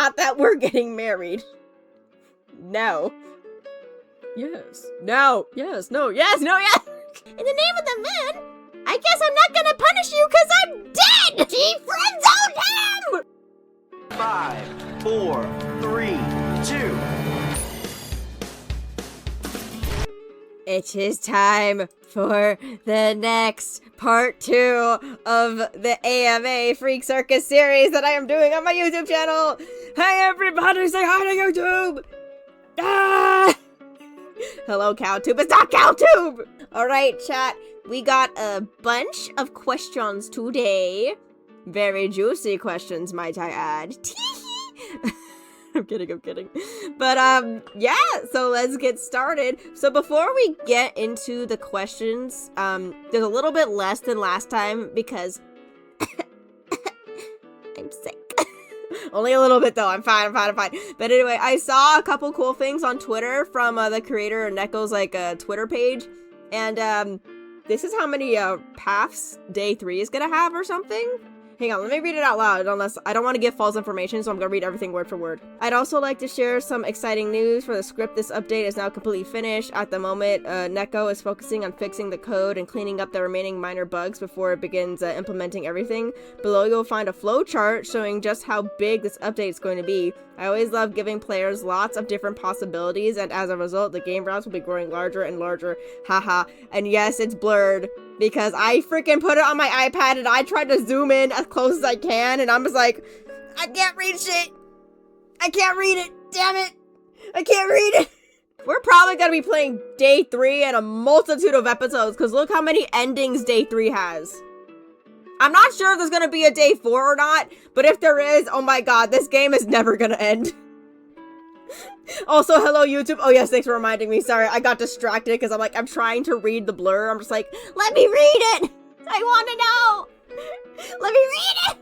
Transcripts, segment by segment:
not that we're getting married. No. Yes. No. Yes. No. Yes. No. Yes. In the name of the moon, I guess I'm not gonna punish you because I'm dead! She friend-zoned him! 5, 4, 3, 2. It is time for the next part 2 of the AMA Freak Circus series that I am doing on my YouTube channel. Hey everybody, say hi to YouTube! Ah! Hello, CowTube. It's not CowTube! Alright, chat. We got a bunch of questions today. Very juicy questions, might I add. I'm kidding. But, yeah, so let's get started. So before we get into the questions, there's a little bit less than last time because I'm sick. Only a little bit though, I'm fine. But anyway, I saw a couple cool things on Twitter from the creator Neko's Twitter page, and this is how many paths day 3 is gonna have or something. Hang on, let me read it out loud, unless I don't want to give false information, so I'm gonna read everything word for word. I'd also like to share some exciting news for the script. This update is now completely finished. At the moment, Neko is focusing on fixing the code and cleaning up the remaining minor bugs before it begins implementing everything. Below you'll find a flowchart showing just how big this update is going to be. I always love giving players lots of different possibilities, and as a result, the game routes will be growing larger and larger. Haha. And yes, it's blurred, because I freaking put it on my iPad and I tried to zoom in as close as I can, and I'm just like, I can't read shit. I can't read it. Damn it. I can't read it. We're probably gonna be playing day 3 and a multitude of episodes, because look how many endings day 3 has. I'm not sure if there's gonna be a day 4 or not, but if there is, oh my god, this game is never gonna end. Also, hello YouTube. Oh yes, thanks for reminding me. Sorry, I got distracted because I'm trying to read the blur. I'm just like, let me read it! I want to know! Let me read it!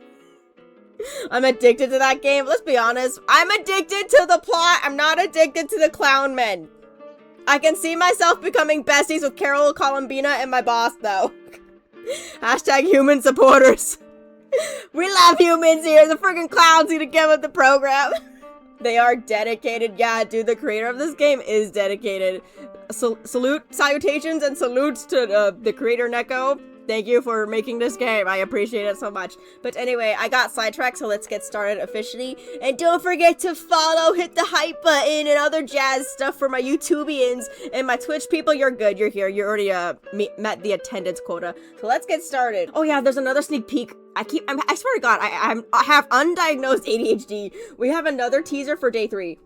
I'm addicted to that game. Let's be honest. I'm addicted to the plot. I'm not addicted to the clown men. I can see myself becoming besties with Carol, Columbina, and my boss, though. Hashtag human supporters. We love humans here. The freaking clowns need to get with the program. They are dedicated. Yeah, dude, the creator of this game is dedicated. Salutations and salutes to the creator Neko. Thank you for making this game. I appreciate it so much. But anyway, I got sidetracked, so let's get started officially. And don't forget to follow, hit the hype button, and other jazz stuff for my YouTubians. And my Twitch people, you're good. You're here. You already met the attendance quota. So let's get started. Oh yeah, there's another sneak peek. I swear to God, I have undiagnosed ADHD. We have another teaser for day 3.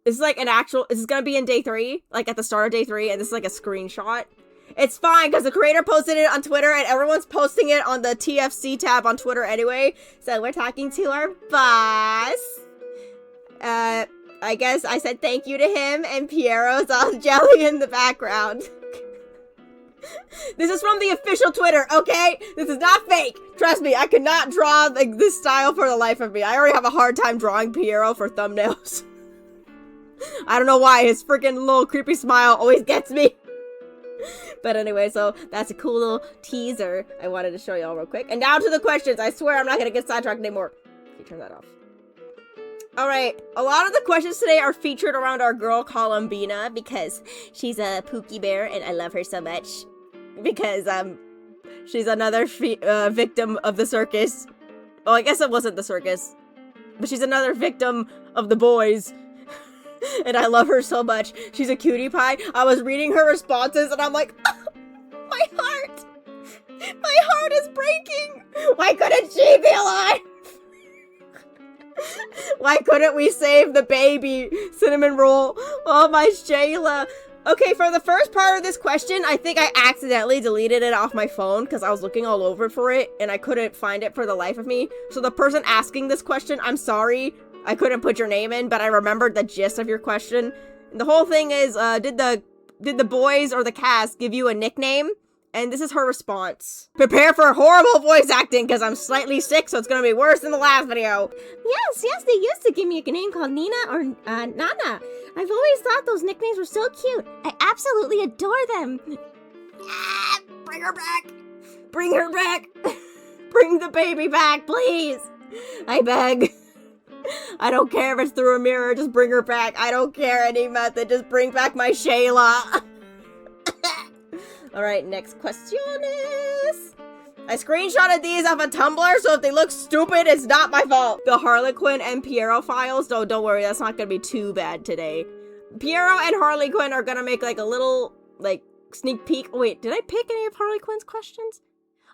This is this is gonna be in day 3, like at the start of day 3, and this is like a screenshot. It's fine, because the creator posted it on Twitter, and everyone's posting it on the TFC tab on Twitter anyway, so we're talking to our boss. I guess I said thank you to him, and Piero's all jelly in the background. This is from the official Twitter, okay? This is not fake. Trust me, I could not draw this style for the life of me. I already have a hard time drawing Piero for thumbnails. I don't know why, his freaking little creepy smile always gets me. But anyway, so that's a cool little teaser I wanted to show y'all real quick. And now to the questions. I swear I'm not gonna get sidetracked anymore. Let me turn that off. Alright, a lot of the questions today are featured around our girl Columbina, because she's a Pookie Bear and I love her so much. Because, she's another victim of the circus. Oh, I guess it wasn't the circus. But she's another victim of the boys. And I love her so much. She's a cutie pie. I was reading her responses and I'm like, oh, my heart. My heart is breaking. Why couldn't she be alive? Why couldn't we save the baby? Cinnamon roll. Oh, my Shayla. Okay, for the first part of this question, I think I accidentally deleted it off my phone because I was looking all over for it and I couldn't find it for the life of me. So the person asking this question, I'm sorry. I couldn't put your name in, but I remembered the gist of your question. The whole thing is, did the boys or the cast give you a nickname? And this is her response. Prepare for horrible voice acting, because I'm slightly sick, so it's gonna be worse than the last video. Yes, they used to give me a name called Nina or Nana. I've always thought those nicknames were so cute. I absolutely adore them. Bring her back. Bring her back. Bring the baby back, please. I beg. I don't care if it's through a mirror, just bring her back. I don't care any method, just bring back my Shayla. Alright, next question is... I screenshotted these off a Tumblr, so if they look stupid, it's not my fault. The Harlequin and Piero files, don't worry, that's not gonna be too bad today. Piero and Harley Quinn are gonna make like a little, like, sneak peek. Oh, wait, did I pick any of Harley Quinn's questions?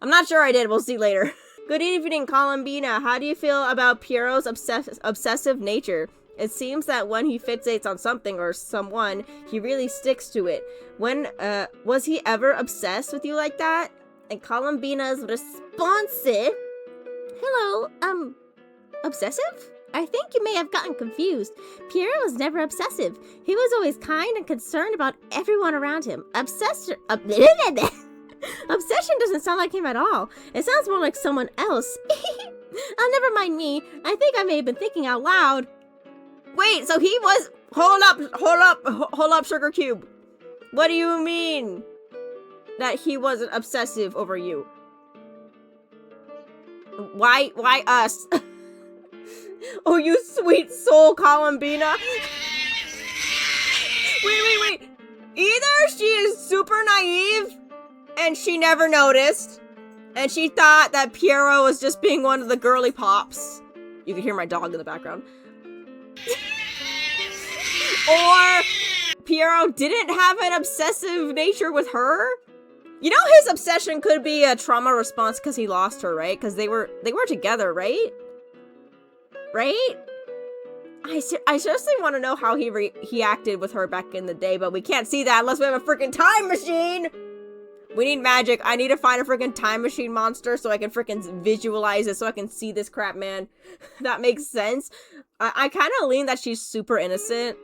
I'm not sure I did, we'll see later. Good evening, Columbina. How do you feel about Piero's obsessive nature? It seems that when he fixates on something or someone, he really sticks to it. When, was he ever obsessed with you like that? And Columbina's response is, hello, obsessive? I think you may have gotten confused. Piero was never obsessive. He was always kind and concerned about everyone around him. Obsession doesn't sound like him at all. It sounds more like someone else. Oh, never mind me. I think I may have been thinking out loud. Wait, so he was... Hold up, Sugar Cube. What do you mean that he wasn't obsessive over you? Why us? Oh, you sweet soul, Columbina. Wait. Either she is super naive and she never noticed, and she thought that Piero was just being one of the girly pops. You can hear my dog in the background. Or Piero didn't have an obsessive nature with her. You know, his obsession could be a trauma response because he lost her, right? Because they were together, right? Right? I seriously want to know how he acted with her back in the day, but we can't see that unless we have a freaking time machine! We need magic. I need to find a freaking time machine monster so I can freaking visualize it so I can see this crap, man. That makes sense. I kind of lean that she's super innocent.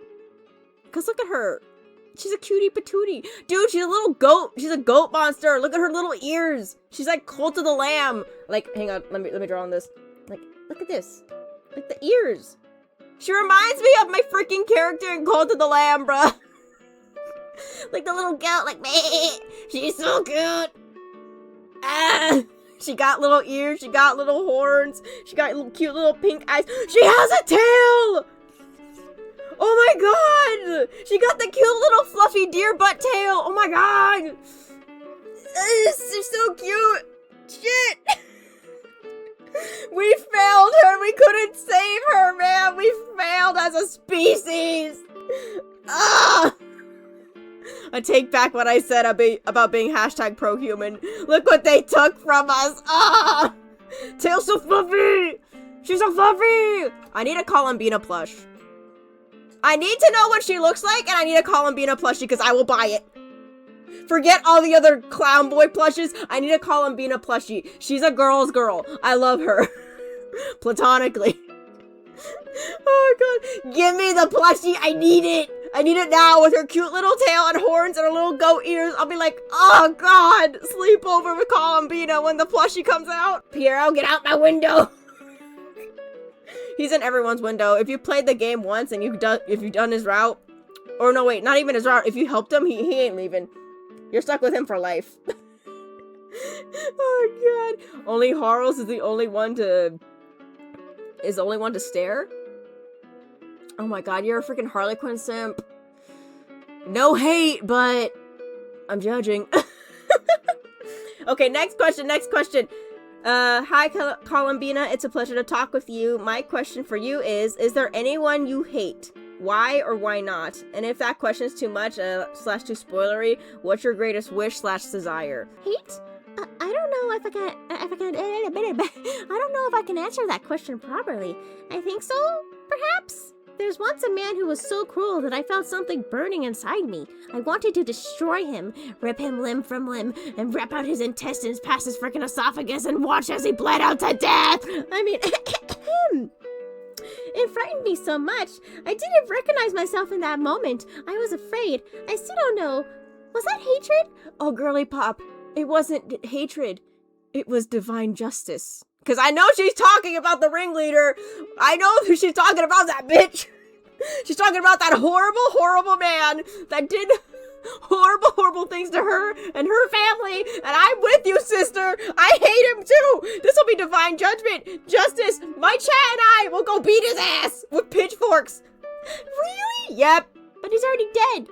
Because look at her. She's a cutie patootie. Dude, she's a little goat. She's a goat monster. Look at her little ears. She's like Cult of the Lamb. Like, hang on. Let me draw on this. Like, look at this. Like the ears. She reminds me of my freaking character in Cult of the Lamb, bruh. Like the little goat, like, meh. She's so cute. Ah. She got little ears. She got little horns. She got little cute little pink eyes. She has a tail. Oh my god! She got the cute little fluffy deer butt tail! Oh my god! She's so cute! Shit! We failed her! We couldn't save her, man! We failed as a species! Ah! I take back what I said about being hashtag pro-human. Look what they took from us! Ah! Tail's so fluffy! She's so fluffy! I need a Columbina plush. I need to know what she looks like, and I need a Columbina plushie because I will buy it. Forget all the other clown boy plushes. I need a Columbina plushie. She's a girl's girl. I love her. Platonically. Oh god. Give me the plushie. I need it. I need it now with her cute little tail and horns and her little goat ears. I'll be like, oh god. Sleepover with Columbina when the plushie comes out. Piero, get out my window. He's in everyone's window. If you played the game once and if you've done his route, or no wait, not even his route. If you helped him, he ain't leaving. You're stuck with him for life. Oh god. Only Harles is the only one to stare. Oh my god, you're a freaking Harlequin simp. No hate, but I'm judging. Okay, next question. Hi, Columbina. It's a pleasure to talk with you. My question for you is there anyone you hate? Why or why not? And if that question is too much, / too spoilery, what's your greatest wish / desire? Hate? I don't know if I can answer that question properly. I think so, perhaps? There's once a man who was so cruel that I felt something burning inside me. I wanted to destroy him, rip him limb from limb, and rip out his intestines past his frickin' esophagus and watch as he bled out to death! I mean, it frightened me so much. I didn't recognize myself in that moment. I was afraid. I still don't know. Was that hatred? Oh, girly pop. It wasn't hatred. It was divine justice. Because I know she's talking about the ringleader. I know who she's talking about, that bitch. She's talking about that horrible, horrible man that did horrible, horrible things to her and her family, and I'm with you, sister. I hate him too. This will be divine judgment. Justice, my chat and I will go beat his ass with pitchforks. Really? Yep. But he's already dead.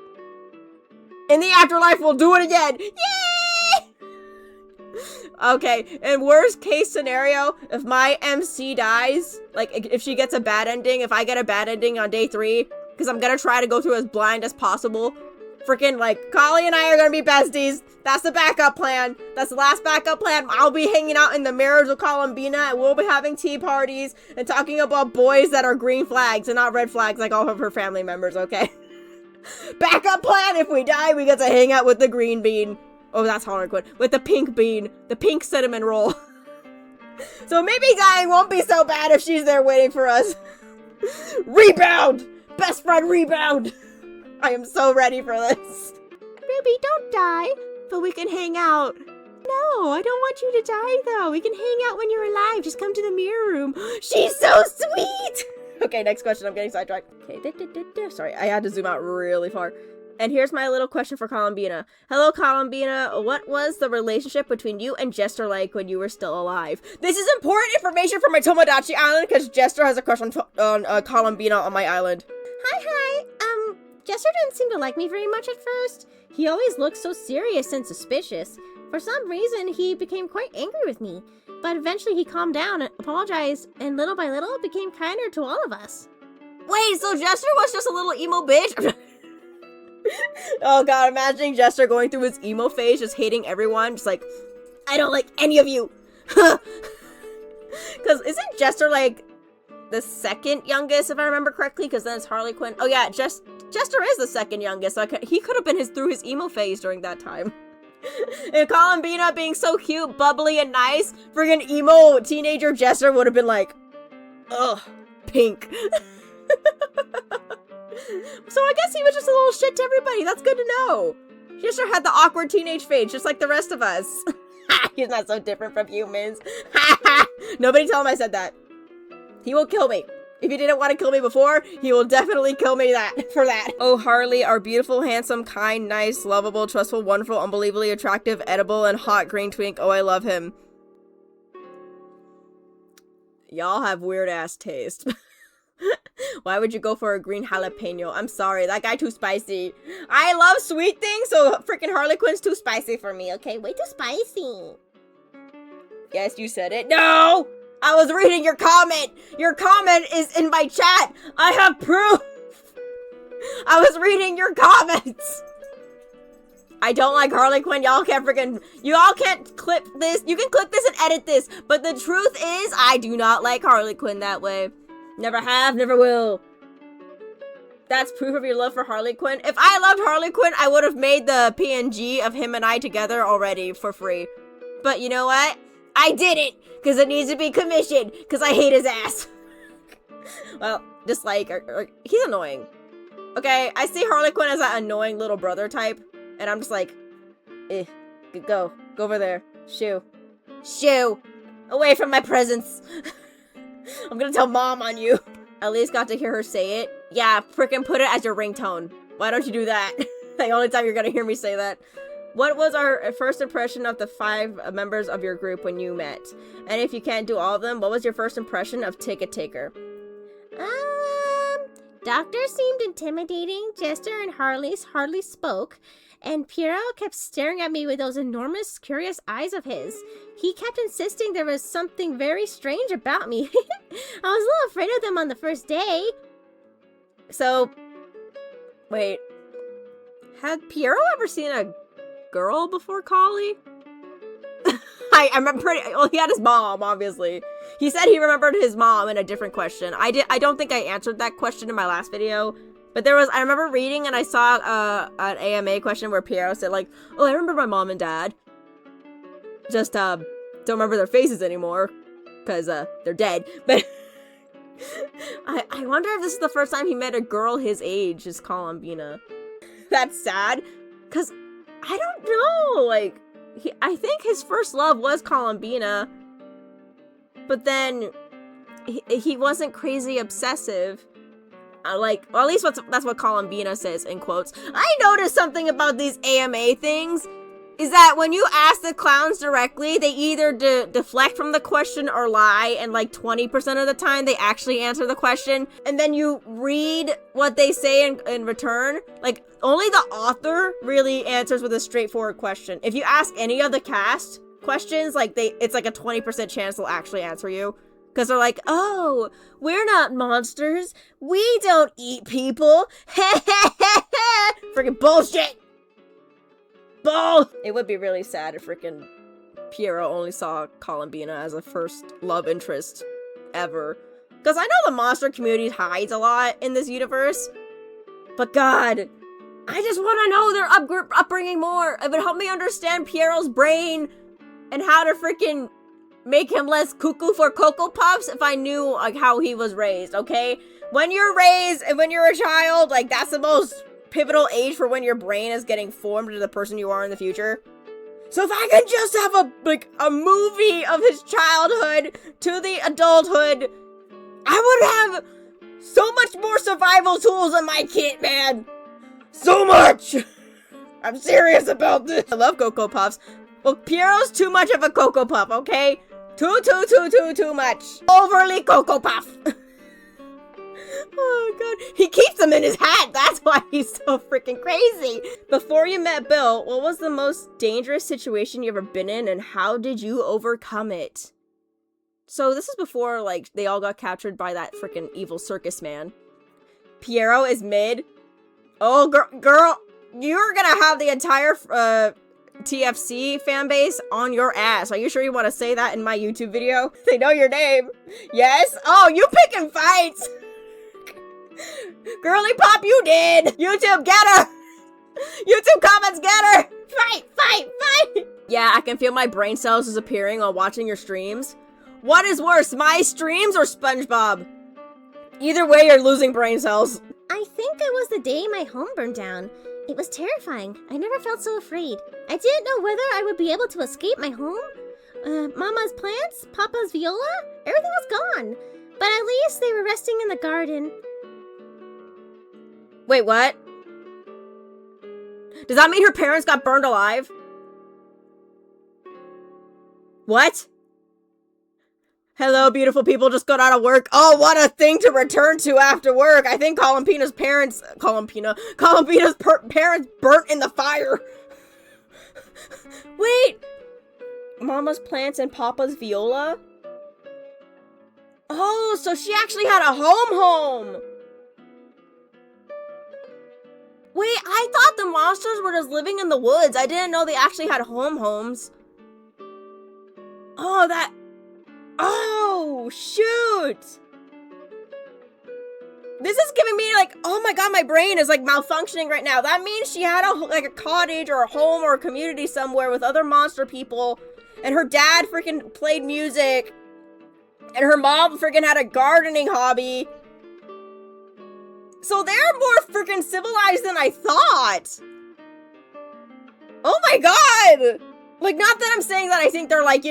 In the afterlife, we'll do it again. Yay! Okay, in worst case scenario, if my MC dies, like if she gets a bad ending, if I get a bad ending on day 3, because I'm gonna try to go through as blind as possible, freaking like Kali and I are gonna be besties. That's the backup plan. That's the last backup plan. I'll be hanging out in the mirrors of Columbina, and we'll be having tea parties and talking about boys that are green flags and not red flags like all of her family members, okay? Backup plan, if we die, we get to hang out with the green bean. Oh, that's Harley Quinn. With the pink bean. The pink cinnamon roll. So maybe dying won't be so bad if she's there waiting for us. Rebound! Best friend rebound! I am so ready for this. Ruby, don't die. But we can hang out. No, I don't want you to die, though. We can hang out when you're alive. Just come to the mirror room. She's so sweet! Okay, next question. I'm getting sidetracked. Okay, sorry, I had to zoom out really far. And here's my little question for Columbina. Hello, Columbina. What was the relationship between you and Jester like when you were still alive? This is important information for my Tomodachi Island because Jester has a crush on Columbina on my island. Hi. Jester didn't seem to like me very much at first. He always looked so serious and suspicious. For some reason, he became quite angry with me. But eventually he calmed down and apologized, and little by little became kinder to all of us. Wait, so Jester was just a little emo bitch? Oh god, imagining Jester going through his emo phase, just hating everyone, just like, I don't like any of you. Because isn't Jester like the second youngest, if I remember correctly? Because then it's Harley Quinn. Oh yeah, Jester is the second youngest, so he could have been through his emo phase during that time. And Columbina being so cute, bubbly, and nice, friggin' emo teenager Jester would have been like, ugh, pink. So I guess he was just a little shit to everybody. That's good to know. Jester had the awkward teenage phase, just like the rest of us. He's not so different from humans. Nobody tell him I said that. He will kill me. If he didn't want to kill me before, he will definitely kill me for that. Oh, Harley, our beautiful, handsome, kind, nice, lovable, trustful, wonderful, unbelievably attractive, edible, and hot green twink. Oh, I love him. Y'all have weird-ass taste. Why would you go for a green jalapeno? I'm sorry, that guy too spicy. I love sweet things, so freaking Harley Quinn's too spicy for me, okay? Way too spicy. Yes, you said it. No! I was reading your comment! Your comment is in my chat! I have proof! I was reading your comments! I don't like Harley Quinn. Y'all can't clip this. You can clip this and edit this, but the truth is, I do not like Harley Quinn that way. Never have, never will. That's proof of your love for Harley Quinn. If I loved Harley Quinn, I would have made the PNG of him and I together already for free. But you know what? I did it! Because it needs to be commissioned! Because I hate his ass! Well, dislike, or he's annoying. Okay, I see Harley Quinn as that annoying little brother type. And I'm just like, go over there. Shoo. Away from my presence. I'm gonna tell mom on you. At least got to hear her say it. Yeah, frickin' put it as your ringtone. Why don't you do that? The only time you're gonna hear me say that. What was our first impression of the 5 members of your group when you met? And if you can't do all of them, what was your first impression of Ticket Taker? Doctor seemed intimidating. Jester and Harley's hardly spoke. And Piero kept staring at me with those enormous, curious eyes of his. He kept insisting there was something very strange about me. I was a little afraid of them on the first day. So, wait. Had Piero ever seen a girl before Kali? I remember well, he had his mom, obviously. He said he remembered his mom in a different question. I don't think I answered that question in my last video. But I remember reading and I saw an AMA question where Piero said like, oh, I remember my mom and dad. Just, don't remember their faces anymore. Because, they're dead. But, I wonder if this is the first time he met a girl his age, is Columbina. That's sad. Because, I don't know, like, I think his first love was Columbina. But then, he wasn't crazy obsessive. Like, well, at least that's what Columbina says, in quotes. I noticed something about these AMA things, is that when you ask the clowns directly, they either deflect from the question or lie, and like 20% of the time, they actually answer the question, and then you read what they say in return. Like, only the author really answers with a straightforward question. If you ask any of the cast questions, like, it's like a 20% chance they'll actually answer you. Because they're like, oh, we're not monsters. We don't eat people. Freaking bullshit. Bull. It would be really sad if freaking Piero only saw Columbina as a first love interest ever. Because I know the monster community hides a lot in this universe. But God, I just want to know their upbringing more. It would help me understand Piero's brain and how to freaking make him less cuckoo for Cocoa Puffs if I knew, like, how he was raised, okay? When you're raised and when you're a child, like, that's the most pivotal age for when your brain is getting formed into the person you are in the future. So if I could just have a movie of his childhood to the adulthood, I would have so much more survival tools in my kit, man! So much! I'm serious about this. I love Cocoa Puffs. Well, Piero's too much of a Cocoa Puff, okay? Too much. Overly Cocoa Puff. Oh, God. He keeps them in his hat. That's why he's so freaking crazy. Before you met Bill, what was the most dangerous situation you ever been in, and how did you overcome it? So this is before, like, they all got captured by that freaking evil circus man. Piero is mid. Oh, girl, you're gonna have the entire, TFC fan base on your ass. Are you sure you want to say that in my YouTube video? They know your name. Yes? Oh, you picking fights. Girly Pop, you did. YouTube, get her. YouTube comments, get her. Fight. Yeah, I can feel my brain cells disappearing while watching your streams. What is worse, my streams or SpongeBob? Either way, you're losing brain cells. I think it was the day my home burned down. It was terrifying. I never felt so afraid. I didn't know whether I would be able to escape my home. Mama's plants, Papa's viola, everything was gone. But at least they were resting in the garden. Wait, what? Does that mean her parents got burned alive? What? Hello, beautiful people, just got out of work. Oh, what a thing to return to after work. I think Columbina's parents burnt in the fire. Wait. Mama's plants and Papa's viola? Oh, so she actually had a home. Wait, I thought the monsters were just living in the woods. I didn't know they actually had homes. Oh, shoot! This is giving me, like, oh my God, my brain is, like, malfunctioning right now. That means she had, a cottage or a home or a community somewhere with other monster people, and her dad freaking played music, and her mom freaking had a gardening hobby. So they're more freaking civilized than I thought! Oh my God! Like, not that I'm saying that I think they're, like,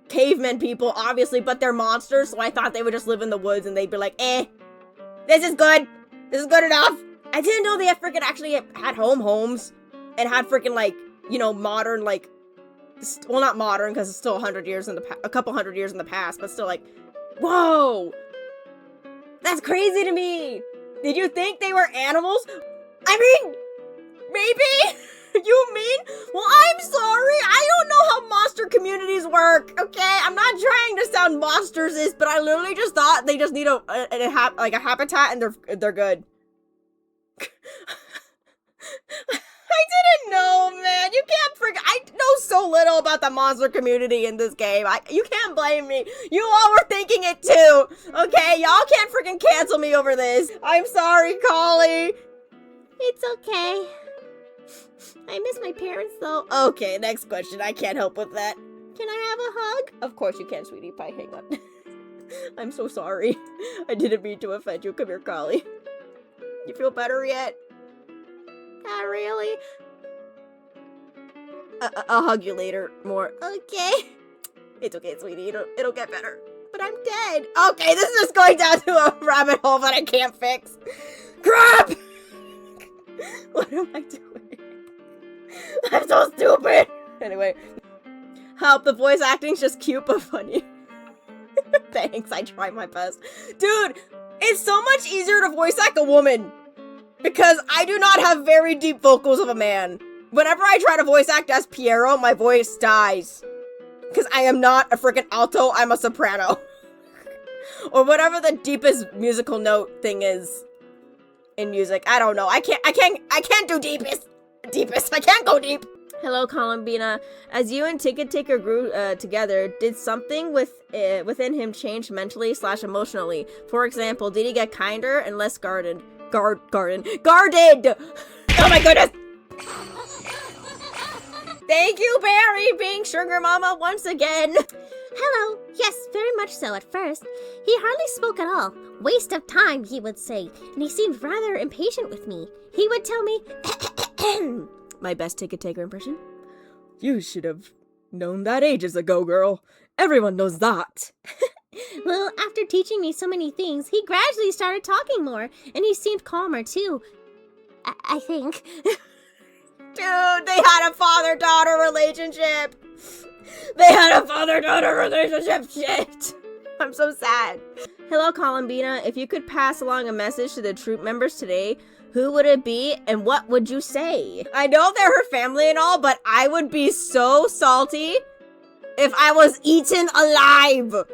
cavemen people, obviously, but they're monsters, so I thought they would just live in the woods and they'd be like, this is good. This is good enough. I didn't know they actually had homes and had freaking, like, modern, like, well, not modern, because it's still a couple hundred years in the past, but still, like, whoa. That's crazy to me. Did you think they were animals? I mean, maybe? You mean? Well, I'm sorry. I don't know how monster communities work, okay? I'm not trying to sound monsters-ist, but I literally just thought they just need a habitat and they're good. I didn't know, man. You can't I know so little about the monster community in this game. You can't blame me. You all were thinking it too, okay? Y'all can't freaking cancel me over this. I'm sorry, Collie. It's okay. I miss my parents, though. Okay, next question. I can't help with that. Can I have a hug? Of course you can, sweetie pie. Hang on. I'm so sorry. I didn't mean to offend you. Come here, Collie. You feel better yet? Not really. I'll hug you later, more. Okay. It's okay, sweetie. It'll get better. but I'm dead. Okay, this is just going down to a rabbit hole that I can't fix. Crap! What am I doing? I'm so stupid. Anyway, help. The voice acting's just cute but funny. Thanks, I tried my best. Dude, it's so much easier to voice act a woman. Because I do not have very deep vocals of a man. Whenever I try to voice act as Piero, my voice dies. Because I am not a freaking alto, I'm a soprano. Or whatever the deepest musical note thing is in music. I don't know. I can't do deepest. I can't go deep. Hello, Columbina. As you and Ticket Taker grew together, did something within him change mentally / emotionally? For example, did he get kinder and less guarded? Guarded! Oh my goodness! Thank you, Barry, being sugar mama once again. Hello. Yes, very much so at first. He hardly spoke at all. Waste of time, he would say, and he seemed rather impatient with me. He would tell me, my best Ticket Taker impression. You should have known that ages ago, girl. Everyone knows that. Well, after teaching me so many things, he gradually started talking more, and he seemed calmer too. I think. Dude, they had a father-daughter relationship. Shit. I'm so sad. Hello, Columbina. If you could pass along a message to the troop members today, who would it be and what would you say? I know they're her family and all, but I would be so salty if I was eaten alive.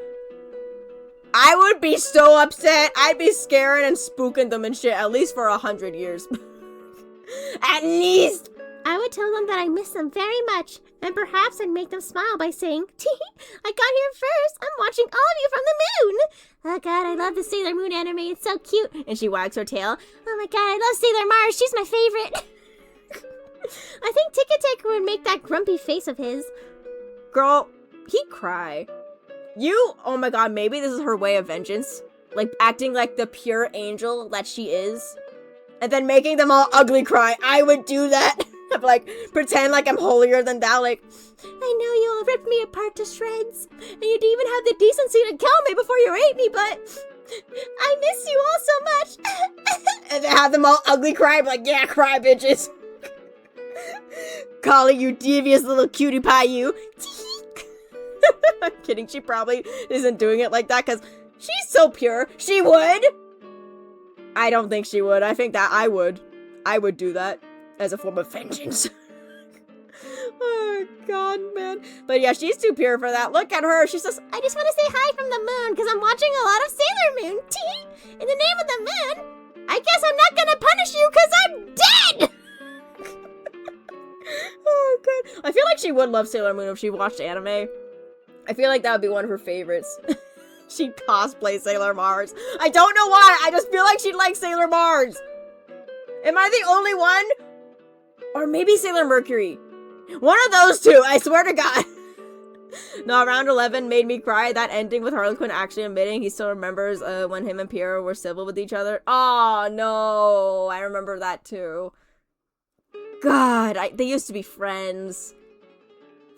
I would be so upset. I'd be scaring and spooking them and shit, at least for 100 years. At least. I would tell them that I miss them very much, and perhaps I'd make them smile by saying, Tee, I got here first. I'm watching all of you from the moon. Oh god, I love the Sailor Moon anime. It's so cute. And she wags her tail. Oh my god, I love Sailor Mars. She's my favorite. I think Ticket Taker would make that grumpy face of his. Girl, he'd cry. Oh my god, maybe this is her way of vengeance. Like, acting like the pure angel that she is. And then making them all ugly cry. I would do that. Like, pretend like I'm holier than thou, like, I know you all ripped me apart to shreds, and you didn't even have the decency to kill me before you ate me, but I miss you all so much. And then have them all ugly cry, like, yeah, cry, bitches. Calling you devious little cutie pie, you. I'm kidding, she probably isn't doing it like that, because she's so pure. She would. I don't think she would. I think that I would. I would do that. As a form of vengeance. Oh, God, man. But yeah, she's too pure for that. Look at her. She says, I just want to say hi from the moon because I'm watching a lot of Sailor Moon. Tee! In the name of the moon, I guess I'm not going to punish you because I'm dead! Oh, God. I feel like she would love Sailor Moon if she watched anime. I feel like that would be one of her favorites. She'd cosplay Sailor Mars. I don't know why. I just feel like she'd like Sailor Mars. Am I the only one? Or maybe Sailor Mercury. One of those two, I swear to God. No, round 11 made me cry. That ending with Harley Quinn actually admitting he still remembers when him and Piero were civil with each other. Oh, no. I remember that too. God, they used to be friends.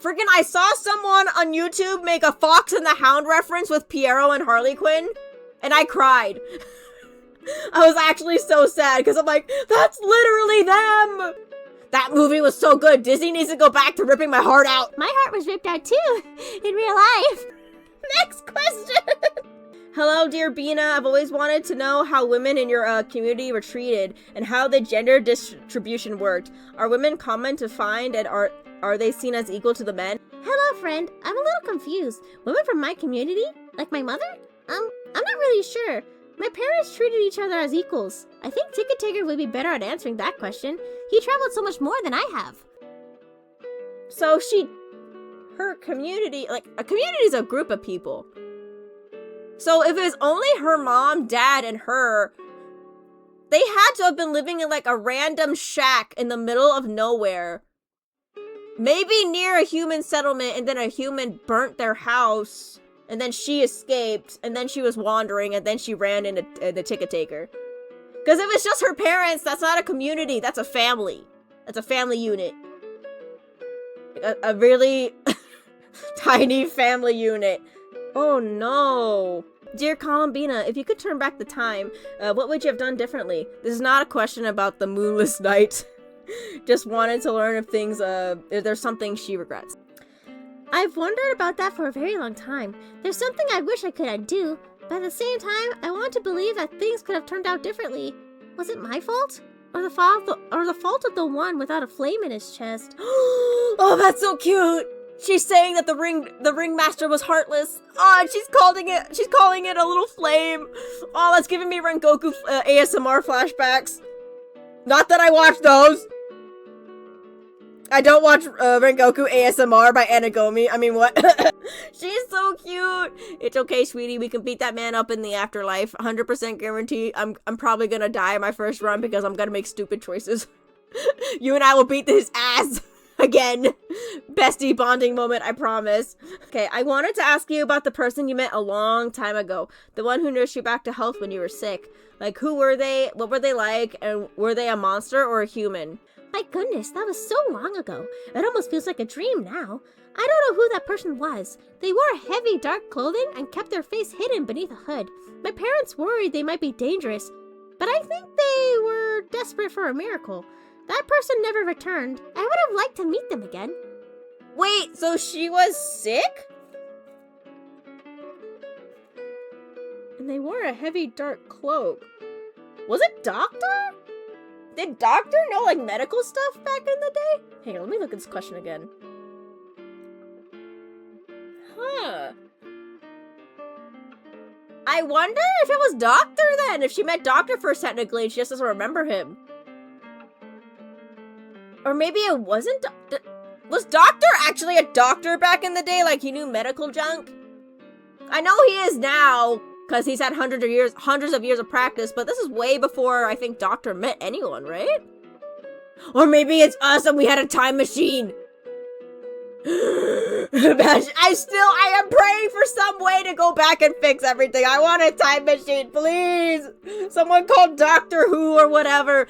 Freaking, I saw someone on YouTube make a Fox and the Hound reference with Piero and Harley Quinn. And I cried. I was actually so sad because I'm like, that's literally them. That movie was so good. Disney needs to go back to ripping my heart out. My heart was ripped out too, in real life. Next question. Hello, dear Bina. I've always wanted to know how women in your community were treated and how the gender distribution worked. Are women common to find and are they seen as equal to the men? Hello, friend. I'm a little confused. Women from my community? Like my mother? I'm not really sure. My parents treated each other as equals. I think Ticket Taker would be better at answering that question. He traveled so much more than I have. So her community, like, a community is a group of people. So if it was only her mom, dad, and her, they had to have been living in like a random shack in the middle of nowhere. Maybe near a human settlement, and then a human burnt their house. And then she escaped, and then she was wandering, and then she ran into the Ticket Taker. Because if it's just her parents, that's not a community, that's a family. That's a family unit. A really tiny family unit. Oh no. Dear Columbina, if you could turn back the time, what would you have done differently? This is not a question about the moonless night. Just wanted to learn if there's something she regrets. I've wondered about that for a very long time. There's something I wish I could undo, but at the same time, I want to believe that things could have turned out differently. Was it my fault? Or the fault of the one without a flame in his chest? Oh, that's so cute! She's saying that the ringmaster was heartless. Oh, and she's calling it a little flame. Oh, that's giving me Rengoku ASMR flashbacks. Not that I watch those. I don't watch Rengoku ASMR by Anagami. I mean, what? She's so cute. It's okay, sweetie. We can beat that man up in the afterlife. 100% guarantee. I'm probably gonna die my first run because I'm gonna make stupid choices. You and I will beat his ass. Again. Bestie bonding moment, I promise. Okay, I wanted to ask you about the person you met a long time ago. The one who nursed you back to health when you were sick. Like, who were they? What were they like? And were they a monster or a human? My goodness, that was so long ago. It almost feels like a dream now. I don't know who that person was. They wore heavy, dark clothing and kept their face hidden beneath a hood. My parents worried they might be dangerous, but I think they were desperate for a miracle. That person never returned. I would have liked to meet them again. Wait, so she was sick? And they wore a heavy, dark cloak. Was it Doctor? Did Doctor know, like, medical stuff back in the day? Hang on, let me look at this question again. Huh. I wonder if it was Doctor then, if she met Doctor first technically and she just doesn't remember him. Or maybe it wasn't Was Doctor actually a doctor back in the day? Like, he knew medical junk? I know he is now, because he's had hundreds of years of practice, but this is way before I think Doctor met anyone, right? Or maybe it's us and we had a time machine. I am praying for some way to go back and fix everything. I want a time machine, please. Someone called Doctor Who or whatever.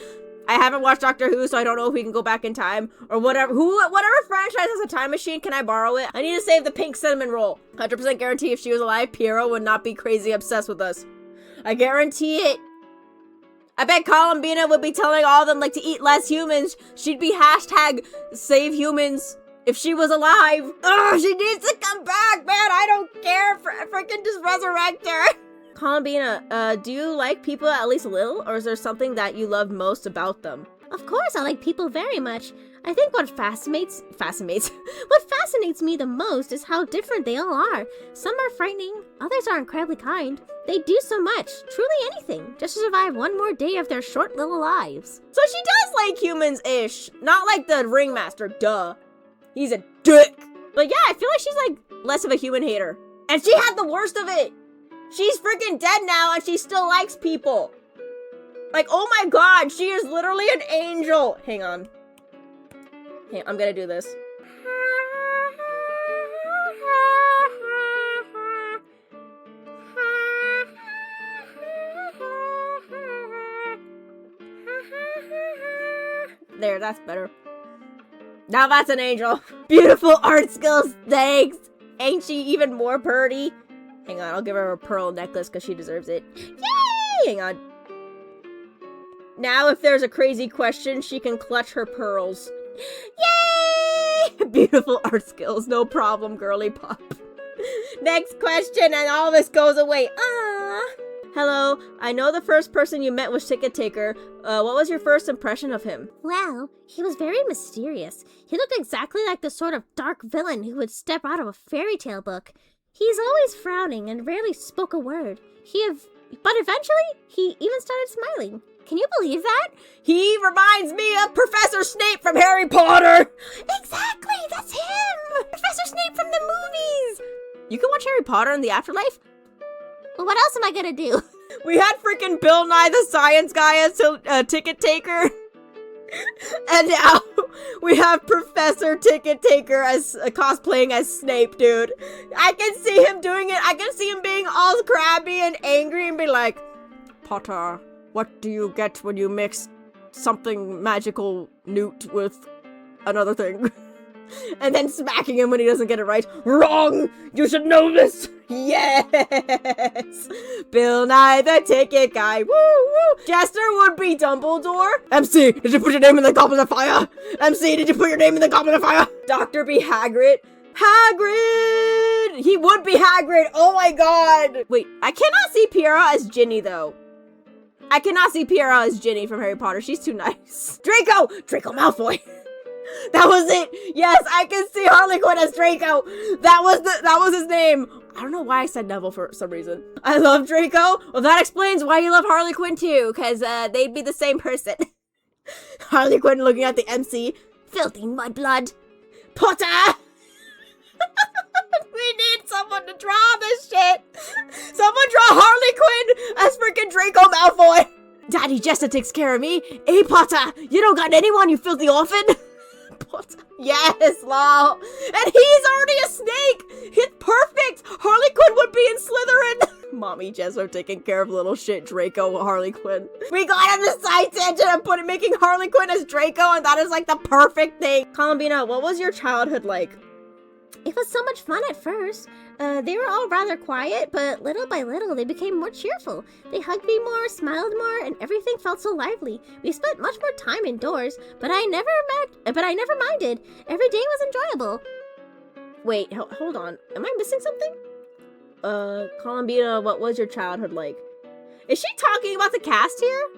I haven't watched Doctor Who, so I don't know if we can go back in time or whatever. Whatever franchise has a time machine, can I borrow it? I need to save the pink cinnamon roll. 100% guarantee if she was alive, Piero would not be crazy obsessed with us. I guarantee it. I bet Columbina would be telling all of them, like, to eat less humans. She'd be hashtag save humans if she was alive. Ugh, she needs to come back, man. I don't care. Freaking just resurrect her. Columbina, do you like people at least a little, or is there something that you love most about them? Of course, I like people very much. I think what fascinates me the most is how different they all are. Some are frightening, others are incredibly kind. They do so much, truly anything, just to survive one more day of their short little lives. So she does like humans-ish, not like the ringmaster, duh. He's a dick. But yeah, I feel like she's like less of a human hater. And she had the worst of it. She's freaking dead now and she still likes people. Like, oh my god, she is literally an angel. Hang on. Hey, I'm gonna do this. There, that's better. Now that's an angel. Beautiful art skills, thanks. Ain't she even more pretty? Hang on, I'll give her a pearl necklace because she deserves it. Yay! Hang on. Now if there's a crazy question, she can clutch her pearls. Yay! Beautiful art skills, no problem, girly pop. Next question, and all this goes away. Ah. Hello, I know the first person you met was Ticket Taker. What was your first impression of him? Well, he was very mysterious. He looked exactly like the sort of dark villain who would step out of a fairy tale book. He's always frowning and rarely spoke a word. But eventually, he even started smiling. Can you believe that? He reminds me of Professor Snape from Harry Potter! Exactly, that's him! Professor Snape from the movies! You can watch Harry Potter in the afterlife? Well, what else am I gonna do? We had freaking Bill Nye the Science Guy as a Ticket Taker. And now we have Professor Ticket Taker as cosplaying as Snape, dude. I can see him doing it. I can see him being all crabby and angry and be like, Potter, what do you get when you mix something magical newt with another thing? And then smacking him when he doesn't get it right. Wrong! You should know this! Yes! Bill Nye the Ticket Guy. Woo woo! Jester would be Dumbledore. MC, did you put your name in the Goblet of Fire? MC, did you put your name in the Goblet of Fire? Dr. B. Hagrid. Hagrid! He would be Hagrid. Oh my god. Wait, I cannot see Piera as Ginny though. I cannot see Piera as Ginny from Harry Potter. She's too nice. Draco! Draco Malfoy. That was it. Yes, I can see Harley Quinn as Draco. That was his name. I don't know why I said Neville for some reason. I love Draco. Well, that explains why you love Harley Quinn too, because they'd be the same person. Harley Quinn looking at the MC. Filthy mudblood. Potter! We need someone to draw this shit. Someone draw Harley Quinn as freaking Draco Malfoy. Daddy Jester takes care of me. Hey, Potter, you don't got anyone, you filthy orphan. Potter. Yes, lol. And he's already a snake. It's perfect. Harley Quinn would be in Slytherin. Mommy Jester taking care of little shit Draco Harley Quinn. We got on the side tangent of making Harley Quinn as Draco, and that is like the perfect thing. Columbina, what was your childhood like? It was so much fun at first. They were all rather quiet, but little by little they became more cheerful. They hugged me more, smiled more, and everything felt so lively. We spent much more time indoors, but I never minded. Every day was enjoyable. Wait, hold on. Am I missing something? Columbina, what was your childhood like? Is she talking about the cast here?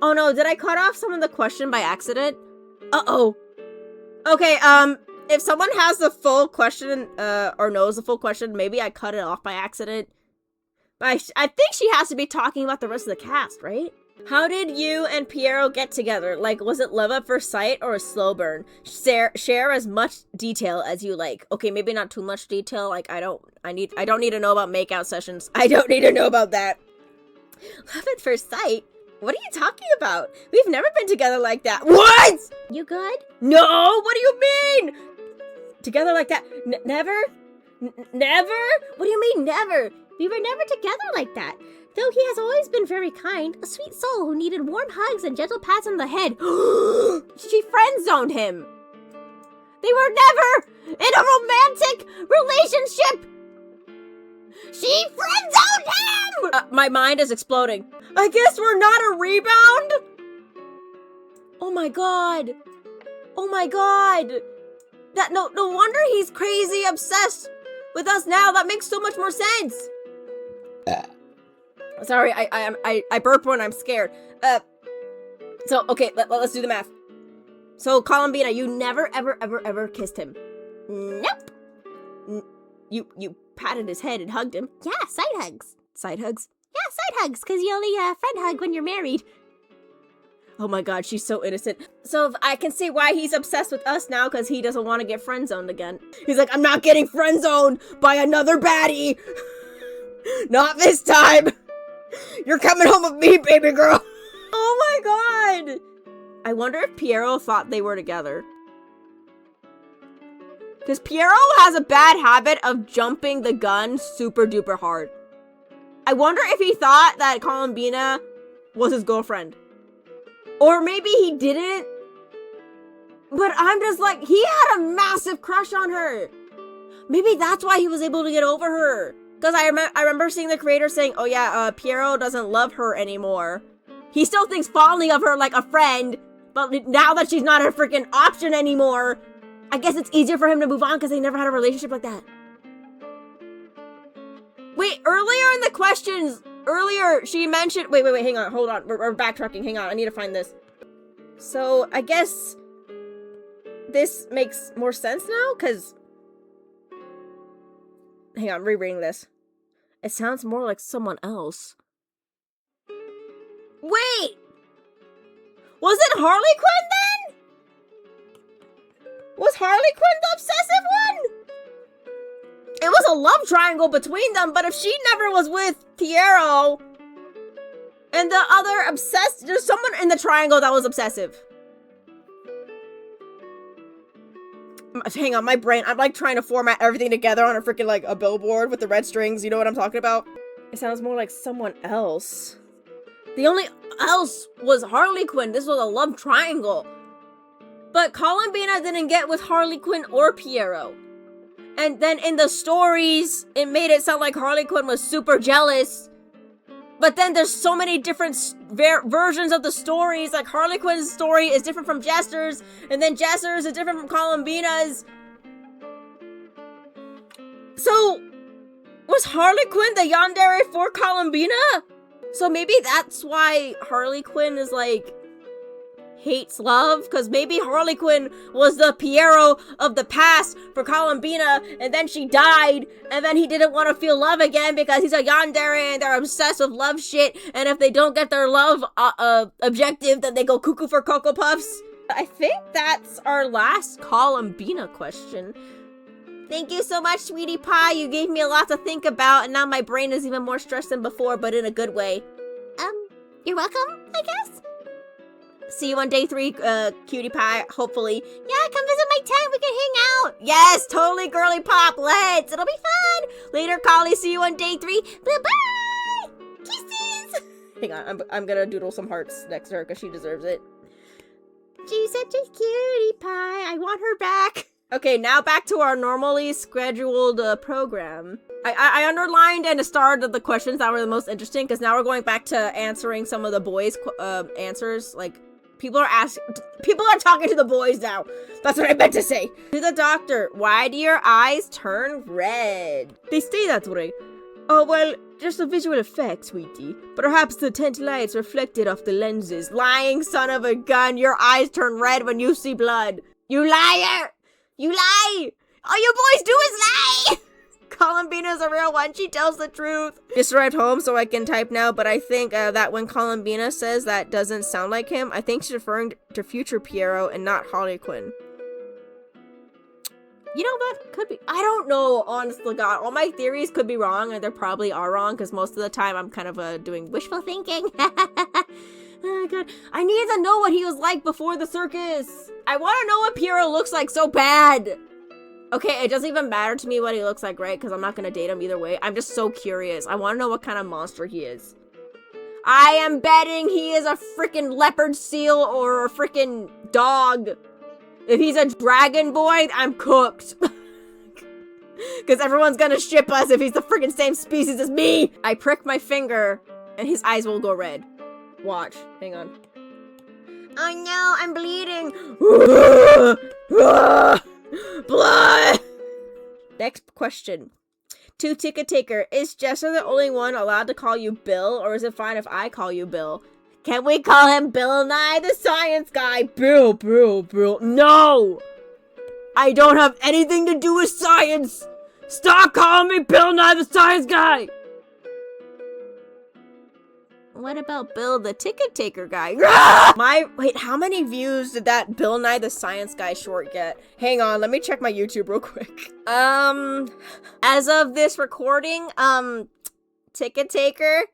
Oh no, did I cut off some of the question by accident? Uh-oh. Okay, if someone has the full question, or knows the full question, maybe I cut it off by accident. But I think she has to be talking about the rest of the cast, right? How did you and Piero get together? Like, was it love at first sight or a slow burn? Share as much detail as you like. Okay, maybe not too much detail. Like, I don't need to know about makeout sessions. I don't need to know about that. Love at first sight? What are you talking about? We've never been together like that. What? You good? No, what do you mean? Together like that? Never? Never? What do you mean, never? We were never together like that. Though he has always been very kind, a sweet soul who needed warm hugs and gentle pats on the head. She friend-zoned him. They were never in a romantic relationship. She friend-zoned him! My mind is exploding. I guess we're not a rebound? Oh my god. Oh my god. No wonder he's crazy obsessed with us now. That makes so much more sense. Sorry, I burp when I'm scared. So, okay, let's do the math. So, Columbina, you never, ever kissed him? Nope. You patted his head and hugged him? Yeah, side hugs. Side hugs? Yeah, side hugs, because you only friend hug when you're married. Oh my god, she's so innocent. So I can see why he's obsessed with us now, because he doesn't want to get friend-zoned again. He's like, I'm not getting friend-zoned by another baddie. Not this time. You're coming home with me, baby girl. Oh my god. I wonder if Piero thought they were together. Because Piero has a bad habit of jumping the gun super duper hard. I wonder if he thought that Columbina was his girlfriend. Or maybe he didn't. But I'm just like, he had a massive crush on her. Maybe that's why he was able to get over her. Because I remember seeing the creator saying, oh yeah, Piero doesn't love her anymore. He still thinks fondly of her like a friend. But now that she's not a freaking option anymore, I guess it's easier for him to move on because they never had a relationship like that. Wait, earlier in the questions, she mentioned... Wait, hang on, hold on. We're backtracking, hang on, I need to find this. So, I guess this makes more sense now, because... Hang on, I'm rereading this. It sounds more like someone else. Wait! Was it Harley Quinn then? Was Harley Quinn the obsessive one? It was a love triangle between them, but if she never was with Piero and the other obsessed, there's someone in the triangle that was obsessive. Hang on, my brain, I'm like trying to format everything together on a freaking like a billboard with the red strings, you know what I'm talking about? It sounds more like someone else. The only else was Harley Quinn. This was a love triangle. But Columbina didn't get with Harley Quinn or Piero. And then in the stories, it made it sound like Harley Quinn was super jealous. But then there's so many different versions of the stories. Like Harley Quinn's story is different from Jester's, and then Jester's is different from Columbina's. So, was Harley Quinn the Yandere for Columbina? So maybe that's why Harley Quinn is like, hates love? Because maybe Harley Quinn was the Piero of the past for Columbina, and then she died, and then he didn't want to feel love again because he's a Yandere and they're obsessed with love shit, and if they don't get their love objective, then they go cuckoo for Cocoa Puffs. I think that's our last Columbina question. Thank you so much, Sweetie Pie. You gave me a lot to think about, and now my brain is even more stressed than before, but in a good way. You're welcome, I guess? See you on day 3, Cutie Pie, hopefully. Yeah, come visit my tent. We can hang out. Yes, totally girly pop. Let's. It'll be fun. Later, Collie. See you on day 3. Bye-bye. Kisses. Hang on. I'm gonna doodle some hearts next to her because she deserves it. She's such a cutie pie. I want her back. Okay, now back to our normally scheduled program. I underlined and starred the questions that were the most interesting because now we're going back to answering some of the boys' answers. Like, people are talking to the boys now. That's what I meant to say. To the doctor, why do your eyes turn red? They stay that way. Oh, well, just a visual effect, sweetie. Perhaps the tent lights reflected off the lenses. Lying son of a gun, your eyes turn red when you see blood. You liar! You lie! All you boys do is lie! Columbina's a real one. She tells the truth. Just arrived home so I can type now, but I think that when Columbina says that doesn't sound like him, I think she's referring to future Piero and not Harley Quinn. You know, that could be. I don't know, honest to God. All my theories could be wrong, and they probably are wrong, because most of the time I'm kind of doing wishful thinking. Oh, God. I need to know what he was like before the circus. I want to know what Piero looks like so bad. Okay, it doesn't even matter to me what he looks like, right? Because I'm not going to date him either way. I'm just so curious. I want to know what kind of monster he is. I am betting he is a freaking leopard seal or a freaking dog. If he's a dragon boy, I'm cooked. Because everyone's going to ship us if he's the freaking same species as me. I prick my finger and his eyes will go red. Watch. Hang on. Oh no, I'm bleeding. Blood! Next question. To Ticket Taker, is Jester the only one allowed to call you Bill, or is it fine if I call you Bill? Can we call him Bill Nye the Science Guy? Bill. No! I don't have anything to do with science! Stop calling me Bill Nye the Science Guy! What about Bill the Ticket Taker guy? Wait, how many views did that Bill Nye the Science Guy short get? Hang on, let me check my YouTube real quick. As of this recording, Ticket Taker,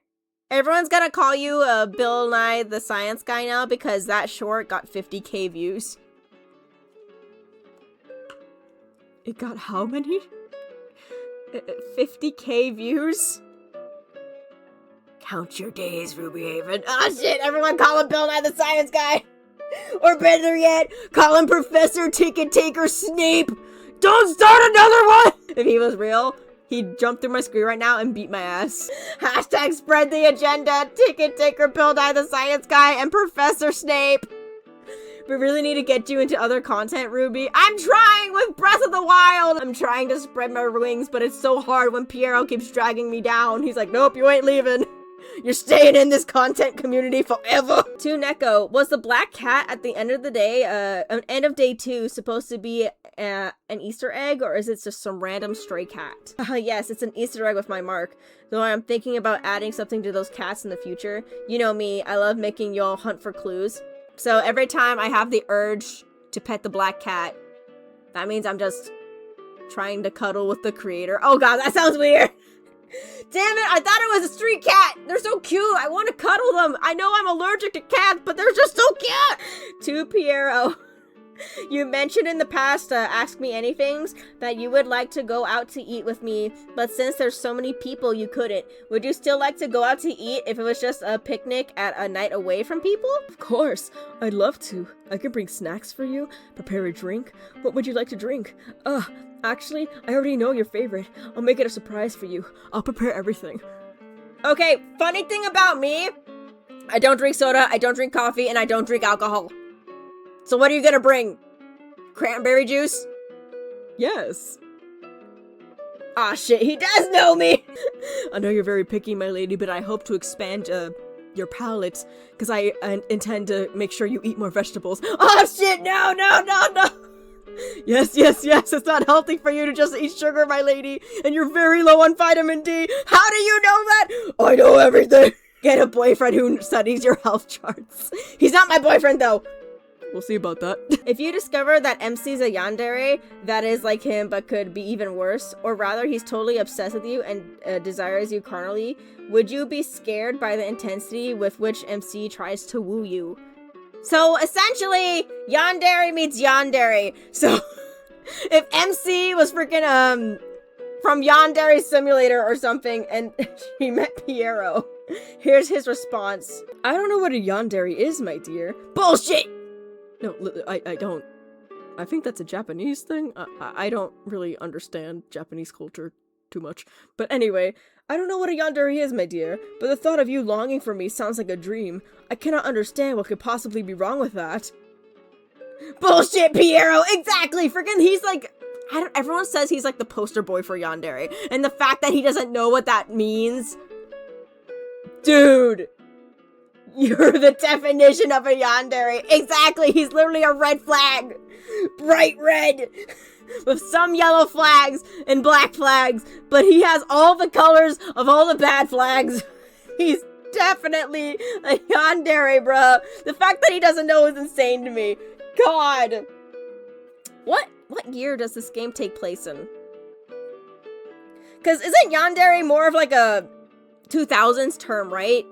everyone's gonna call you Bill Nye the Science Guy now because that short got 50k views. It got how many? 50k views? Count your days, Ruby Haven. Oh shit, everyone call him Bill Nye the Science Guy. Or better yet, call him Professor Ticket Taker Snape. Don't start another one! If he was real, he'd jump through my screen right now and beat my ass. Hashtag spread the agenda. Ticket Taker, Bill Nye the Science Guy, and Professor Snape. We really need to get you into other content, Ruby. I'm trying with Breath of the Wild. I'm trying to spread my wings, but it's so hard when Piero keeps dragging me down. He's like, nope, you ain't leaving. You're staying in this content community forever. To Neko, was the black cat at the end of the day, end of day 2, supposed to be an Easter egg, or is it just some random stray cat? Yes, it's an Easter egg with my mark. Though I'm thinking about adding something to those cats in the future. You know me, I love making y'all hunt for clues. So every time I have the urge to pet the black cat, that means I'm just trying to cuddle with the creator. Oh god, that sounds weird. Damn it, I thought it was a street cat. They're so cute. I want to cuddle them. I know I'm allergic to cats, but they're just so cute. To Piero. You mentioned in the past, Ask Me Anythings, that you would like to go out to eat with me, but since there's so many people, you couldn't. Would you still like to go out to eat if it was just a picnic at a night away from people? Of course, I'd love to. I can bring snacks for you, prepare a drink. What would you like to drink? Actually, I already know your favorite. I'll make it a surprise for you. I'll prepare everything. Okay, funny thing about me, I don't drink soda, I don't drink coffee, and I don't drink alcohol. So what are you gonna bring? Cranberry juice? Yes. Aw, shit, he does know me! I know you're very picky, my lady, but I hope to expand, your palate, because I intend to make sure you eat more vegetables. Oh shit, no! Yes, it's not healthy for you to just eat sugar, my lady, and you're very low on vitamin D. How do you know that? I know everything. Get a boyfriend who studies your health charts. He's not my boyfriend, though. We'll see about that. If you discover that MC's a yandere that is like him but could be even worse, or rather he's totally obsessed with you and desires you carnally, would you be scared by the intensity with which MC tries to woo you? So essentially, yandere meets yandere. So if MC was freaking from Yandere Simulator or something and he met Piero, here's his response. I don't know what a yandere is, my dear. Bullshit! No, I don't. I think that's a Japanese thing. I don't really understand Japanese culture too much. But anyway, I don't know what a yandere is, my dear, but the thought of you longing for me sounds like a dream. I cannot understand what could possibly be wrong with that. Bullshit, Piero! Exactly! Freaking, he's like... everyone says he's like the poster boy for yandere, and the fact that he doesn't know what that means... Dude! You're the definition of a yandere. Exactly, he's literally a red flag. Bright red. With some yellow flags and black flags, but he has all the colors of all the bad flags. He's definitely a yandere, bruh. The fact that he doesn't know is insane to me. God. What year does this game take place in? Because isn't yandere more of like a 2000s term, right?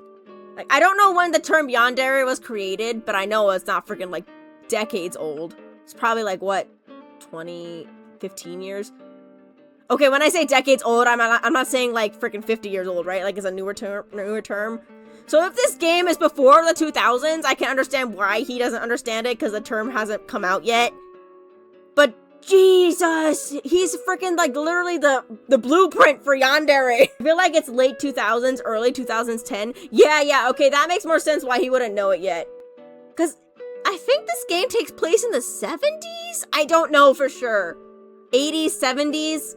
Like, I don't know when the term yandere was created, but I know it's not freaking, like, decades old. It's probably, like, what, 20, 15 years? Okay, when I say decades old, I'm not saying, like, freaking 50 years old, right? Like, it's a newer term. So if this game is before the 2000s, I can understand why he doesn't understand it, because the term hasn't come out yet. But Jesus, he's freaking like literally the blueprint for yandere. I feel like it's late 2000s, early 2010. Yeah, okay, that makes more sense why he wouldn't know it yet. Because I think this game takes place in the 70s? I don't know for sure. 80s, 70s?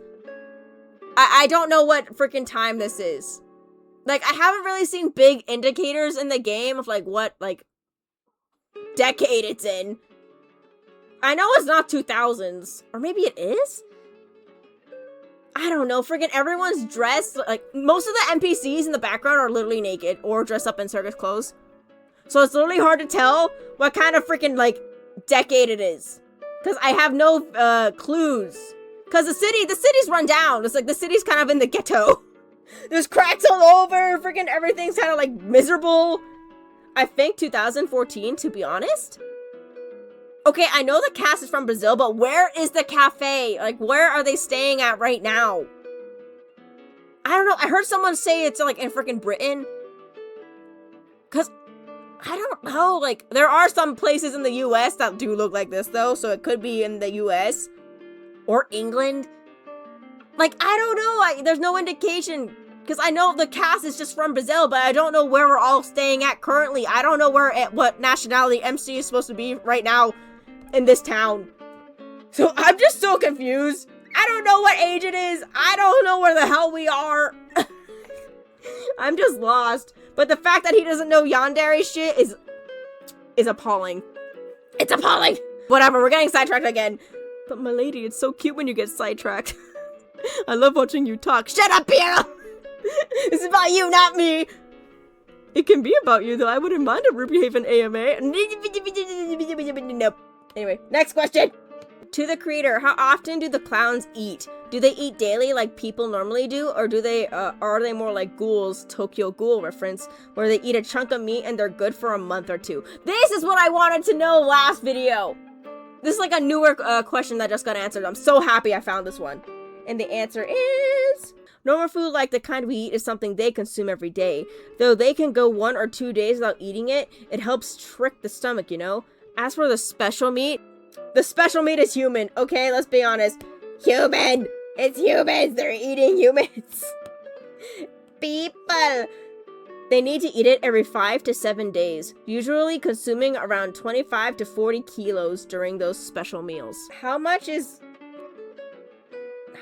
I don't know what freaking time this is. Like, I haven't really seen big indicators in the game of like what, like, decade it's in. I know it's not 2000s. Or maybe it is? I don't know. Freaking everyone's dressed. Like, most of the NPCs in the background are literally naked or dressed up in circus clothes. So it's literally hard to tell what kind of freaking, like, decade it is. Because I have no clues. Because the city's run down. It's like the city's kind of in the ghetto. There's cracks all over. Freaking everything's kind of, like, miserable. I think 2014, to be honest. Okay, I know the cast is from Brazil, but where is the cafe? Like, where are they staying at right now? I don't know. I heard someone say it's, like, in freaking Britain. Because, I don't know. Like, there are some places in the US that do look like this, though. So it could be in the US. Or England. Like, I don't know. There's no indication. Because I know the cast is just from Brazil, but I don't know where we're all staying at currently. I don't know what nationality MC is supposed to be right now in this town. So I'm just so confused. I don't know what age it is. I don't know where the hell we are. I'm just lost. But the fact that he doesn't know yandere shit is appalling. It's appalling. Whatever, we're getting sidetracked again. But my lady, it's so cute when you get sidetracked. I love watching you talk. Shut up, Piero! It's about you, not me. It can be about you, though. I wouldn't mind a Ruby Haven AMA. Nope. Anyway, next question. To the creator, how often do the clowns eat? Do they eat daily like people normally do, or are they more like ghouls, Tokyo Ghoul reference, where they eat a chunk of meat and they're good for a month or two? This is what I wanted to know last video. This is like a newer question that just got answered. I'm so happy I found this one. And the answer is... Normal food like the kind we eat is something they consume every day. Though they can go 1 or 2 days without eating it, it helps trick the stomach, you know? As for the special meat is human. Okay, let's be honest. Human! It's humans! They're eating humans! People! They need to eat it every 5 to 7 days, usually consuming around 25 to 40 kilos during those special meals. How much is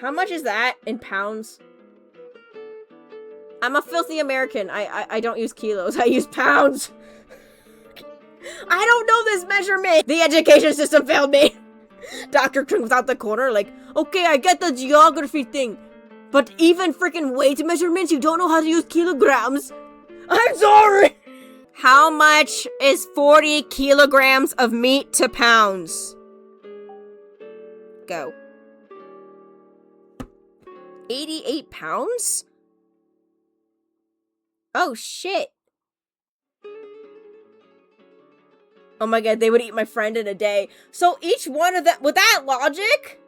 that in pounds? I'm a filthy American. I don't use kilos. I use pounds. I don't know this measurement. The education system failed me. Dr. comes out the corner like, okay, I get the geography thing, but even freaking weight measurements, you don't know how to use kilograms. I'm sorry. How much is 40 kilograms of meat to pounds? Go. 88 pounds? Oh, shit. Oh my god, they would eat my friend in a day. So each one of them, with that logic,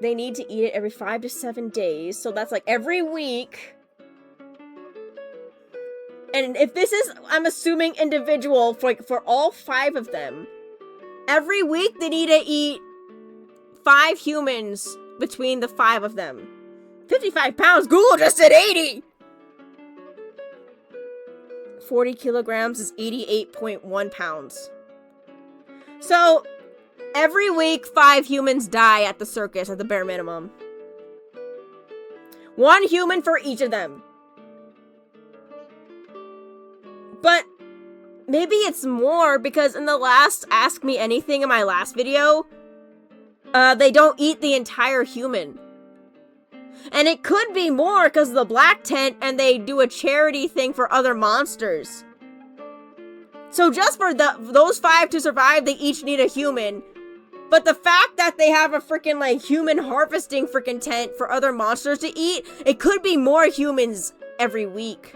they need to eat it every 5 to 7 days. So that's like every week. And if this is, I'm assuming individual for all 5 of them, every week they need to eat 5 humans between the 5 of them. 55 pounds, Google just said 80! 40 kilograms is 88.1 pounds. So, every week 5 humans die at the circus at the bare minimum. 1 human for each of them. But maybe it's more because in the last Ask Me Anything in my last video, they don't eat the entire human. And it could be more because of the black tent and they do a charity thing for other monsters. So just for those 5 to survive, they each need a human. But the fact that they have a freaking like human harvesting freaking tent for other monsters to eat, it could be more humans every week.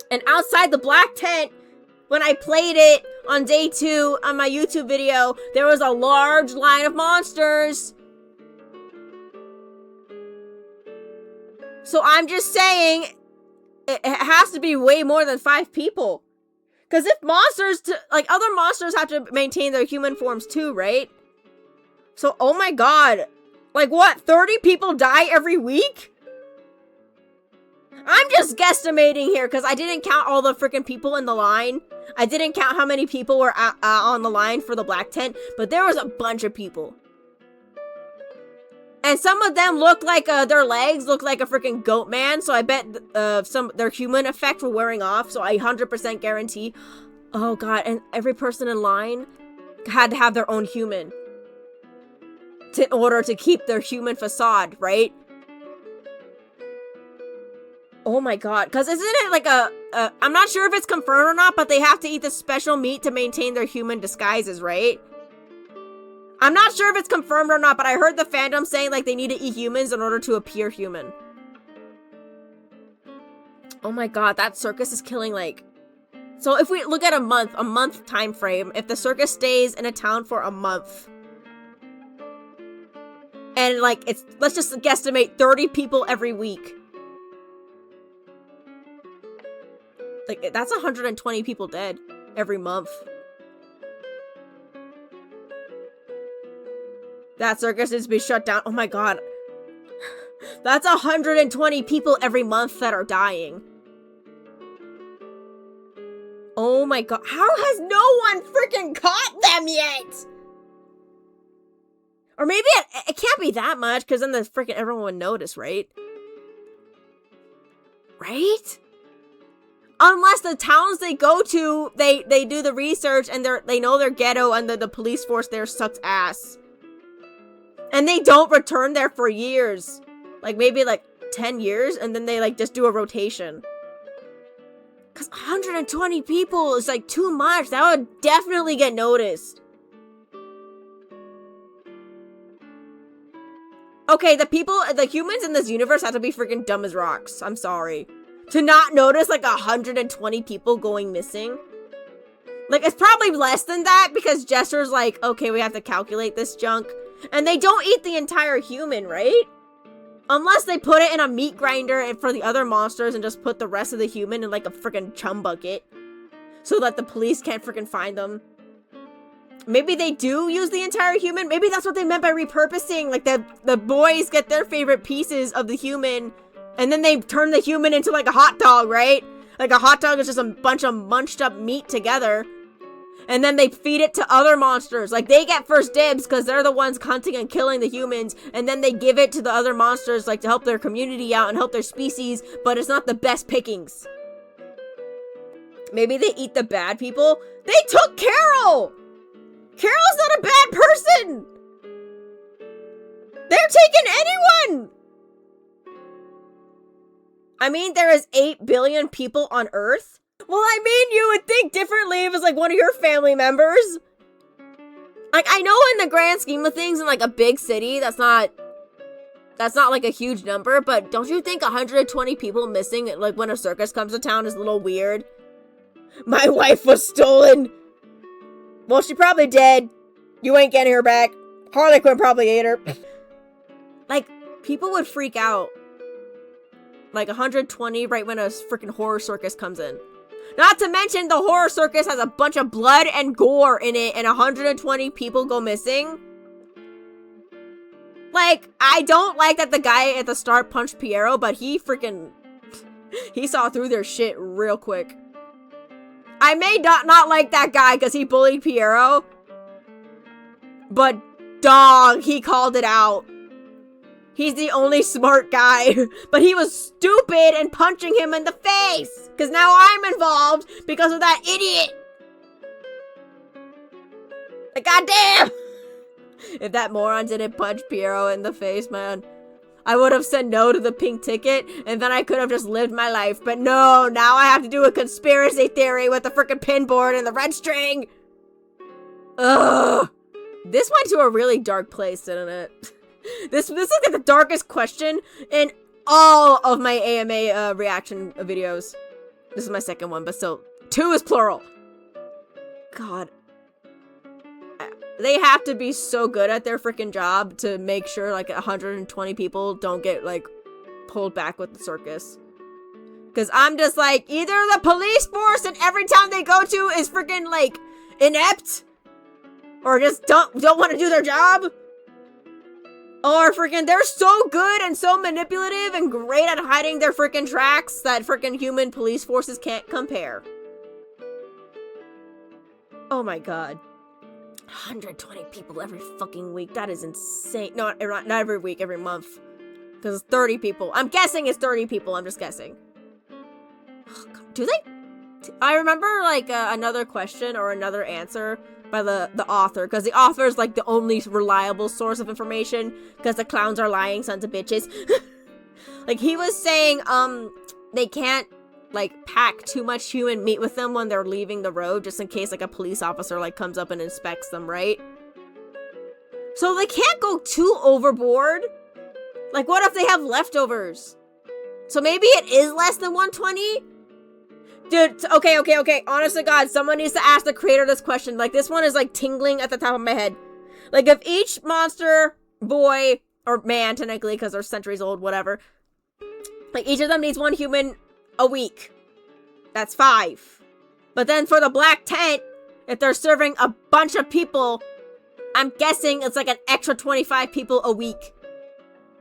And outside the black tent, when I played it on day 2 on my YouTube video, there was a large line of monsters. So I'm just saying, it has to be way more than 5 people. Because if monsters, other monsters have to maintain their human forms too, right? So, oh my god. Like what, 30 people die every week? I'm just guesstimating here because I didn't count all the freaking people in the line. I didn't count how many people were on the line for the black tent, but there was a bunch of people. And some of them look like, their legs look like a freaking goat man, so I bet their human effect were wearing off, so I 100% guarantee. Oh god, and every person in line had to have their own human. In order to keep their human facade, right? Oh my god, because isn't it like I'm not sure if it's confirmed or not, but they have to eat the special meat to maintain their human disguises, right? I'm not sure if it's confirmed or not, but I heard the fandom saying like they need to eat humans in order to appear human. Oh my god, that circus is killing like... So if we look at a month time frame, if the circus stays in a town for a month, and like let's just guesstimate 30 people every week. Like, that's 120 people dead every month. That circus needs to be shut down. Oh my god. That's 120 people every month that are dying. Oh my god. How has no one freaking caught them yet? Or maybe it can't be that much, because then the freaking everyone would notice, right? Right? Unless the towns they go to, they do the research and they know they're ghetto and the police force there sucks ass. And they don't return there for years. Like maybe like 10 years and then they like just do a rotation. Because 120 people is like too much. That would definitely get noticed. Okay, the humans in this universe have to be freaking dumb as rocks. I'm sorry. To not notice like 120 people going missing. Like, it's probably less than that because Jester's like, okay, we have to calculate this junk. And they don't eat the entire human, right? Unless they put it in a meat grinder and for the other monsters and just put the rest of the human in like a freaking chum bucket. So that the police can't freaking find them. Maybe they do use the entire human. Maybe that's what they meant by repurposing. Like the boys get their favorite pieces of the human and then they turn the human into like a hot dog, right? Like a hot dog is just a bunch of munched up meat together. And then they feed it to other monsters. Like, they get first dibs because they're the ones hunting and killing the humans. And then they give it to the other monsters, like, to help their community out and help their species. But it's not the best pickings. Maybe they eat the bad people. They took Carol! Carol's not a bad person! They're taking anyone! I mean, there is 8 billion people on Earth. Well, I mean, you would think differently if it was, like, one of your family members. Like, I know in the grand scheme of things, in, like, a big city, that's not, like, a huge number, but don't you think 120 people missing, like, when a circus comes to town is a little weird? My wife was stolen! Well, she probably dead. You ain't getting her back. Harley Quinn probably ate her. Like, people would freak out. Like, 120 right when a freaking horror circus comes in. Not to mention, the horror circus has a bunch of blood and gore in it, and 120 people go missing. Like, I don't like that the guy at the start punched Piero, but he freaking... he saw through their shit real quick. I may not like that guy because he bullied Piero. But, dog, he called it out. He's the only smart guy, but he was stupid and punching him in the face. Because now I'm involved because of that idiot. Like, goddamn. If that moron didn't punch Piero in the face, man, I would have said no to the pink ticket, and then I could have just lived my life. But no, now I have to do a conspiracy theory with the freaking pinboard and the red string. Ugh. This went to a really dark place, didn't it? This is like the darkest question in all of my AMA reaction videos. This is my second one, but still, 2 is plural. God. They have to be so good at their freaking job to make sure like 120 people don't get like pulled back with the circus. Because I'm just like, either the police force and every town they go to is freaking like inept, or just don't want to do their job. Or freaking they're so good and so manipulative and great at hiding their freaking tracks that freaking human police forces can't compare. Oh my god. 120 people every fucking week. That is insane. No, not every week, every month. Because it's 30 people. I'm guessing it's 30 people. I'm just guessing. Oh, do they? I remember like another question or another answer by the author, because the author is like the only reliable source of information, because the clowns are lying sons of bitches. Like, he was saying they can't like pack too much human meat with them when they're leaving the road, just in case like a police officer like comes up and inspects them, right? So they can't go too overboard. Like, what if they have leftovers? So maybe it is less than 120? Dude, okay. Honest to God, someone needs to ask the creator this question. Like, this one is, like, tingling at the top of my head. Like, if each monster, boy, or man, technically, because they're centuries old, whatever. Like, each of them needs 1 human a week. That's 5. But then for the black tent, if they're serving a bunch of people, I'm guessing it's, like, an extra 25 people a week.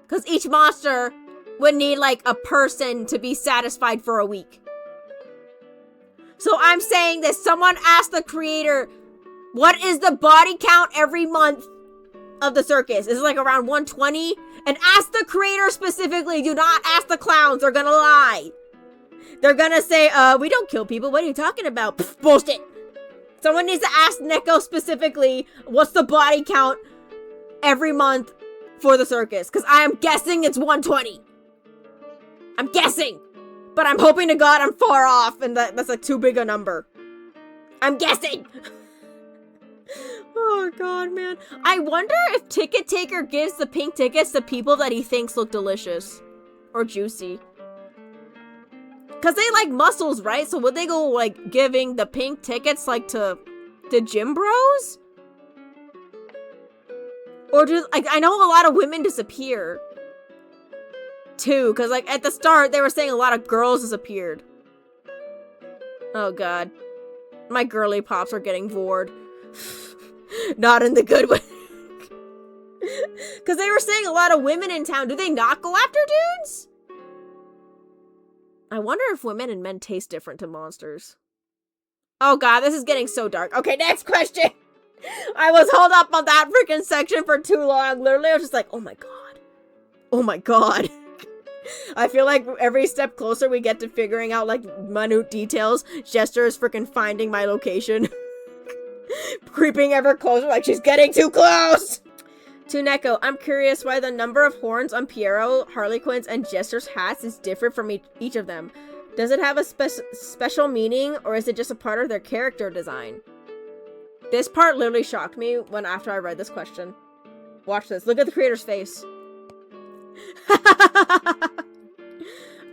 Because each monster would need, like, a person to be satisfied for a week. So I'm saying that someone asked the creator, what is the body count every month of the circus? Is it like around 120? And ask the creator specifically. Do not ask the clowns. They're gonna lie. They're gonna say, we don't kill people. What are you talking about? Pfft, bullshit. Someone needs to ask Neko specifically, what's the body count every month for the circus? Because I am guessing it's 120. I'm guessing. But I'm hoping to God I'm far off and that's like too big a number. I'm guessing. Oh god, man. I wonder if Ticket Taker gives the pink tickets to people that he thinks look delicious. Or juicy. Cause they like muscles, right? So would they go like giving the pink tickets like to gym bros? Or do like I know a lot of women disappear too, cause like at the start they were saying a lot of girls disappeared. Oh god. My girly pops are getting bored. Not in the good way. Cause they were saying a lot of women in town. Do they not go after dudes? I wonder if women and men taste different to monsters. Oh god, this is getting so dark. Okay, next question. I was held up on that freaking section for too long. Literally, I was just like, oh my god. Oh my god. I feel like every step closer we get to figuring out, like, minute details. Jester is freaking finding my location. Creeping ever closer, like she's getting too close! To Neko, I'm curious why the number of horns on Piero, Harley Quinn's, and Jester's hats is different from each of them. Does it have a special meaning, or is it just a part of their character design? This part literally shocked me after I read this question. Watch this. Look at the creator's face.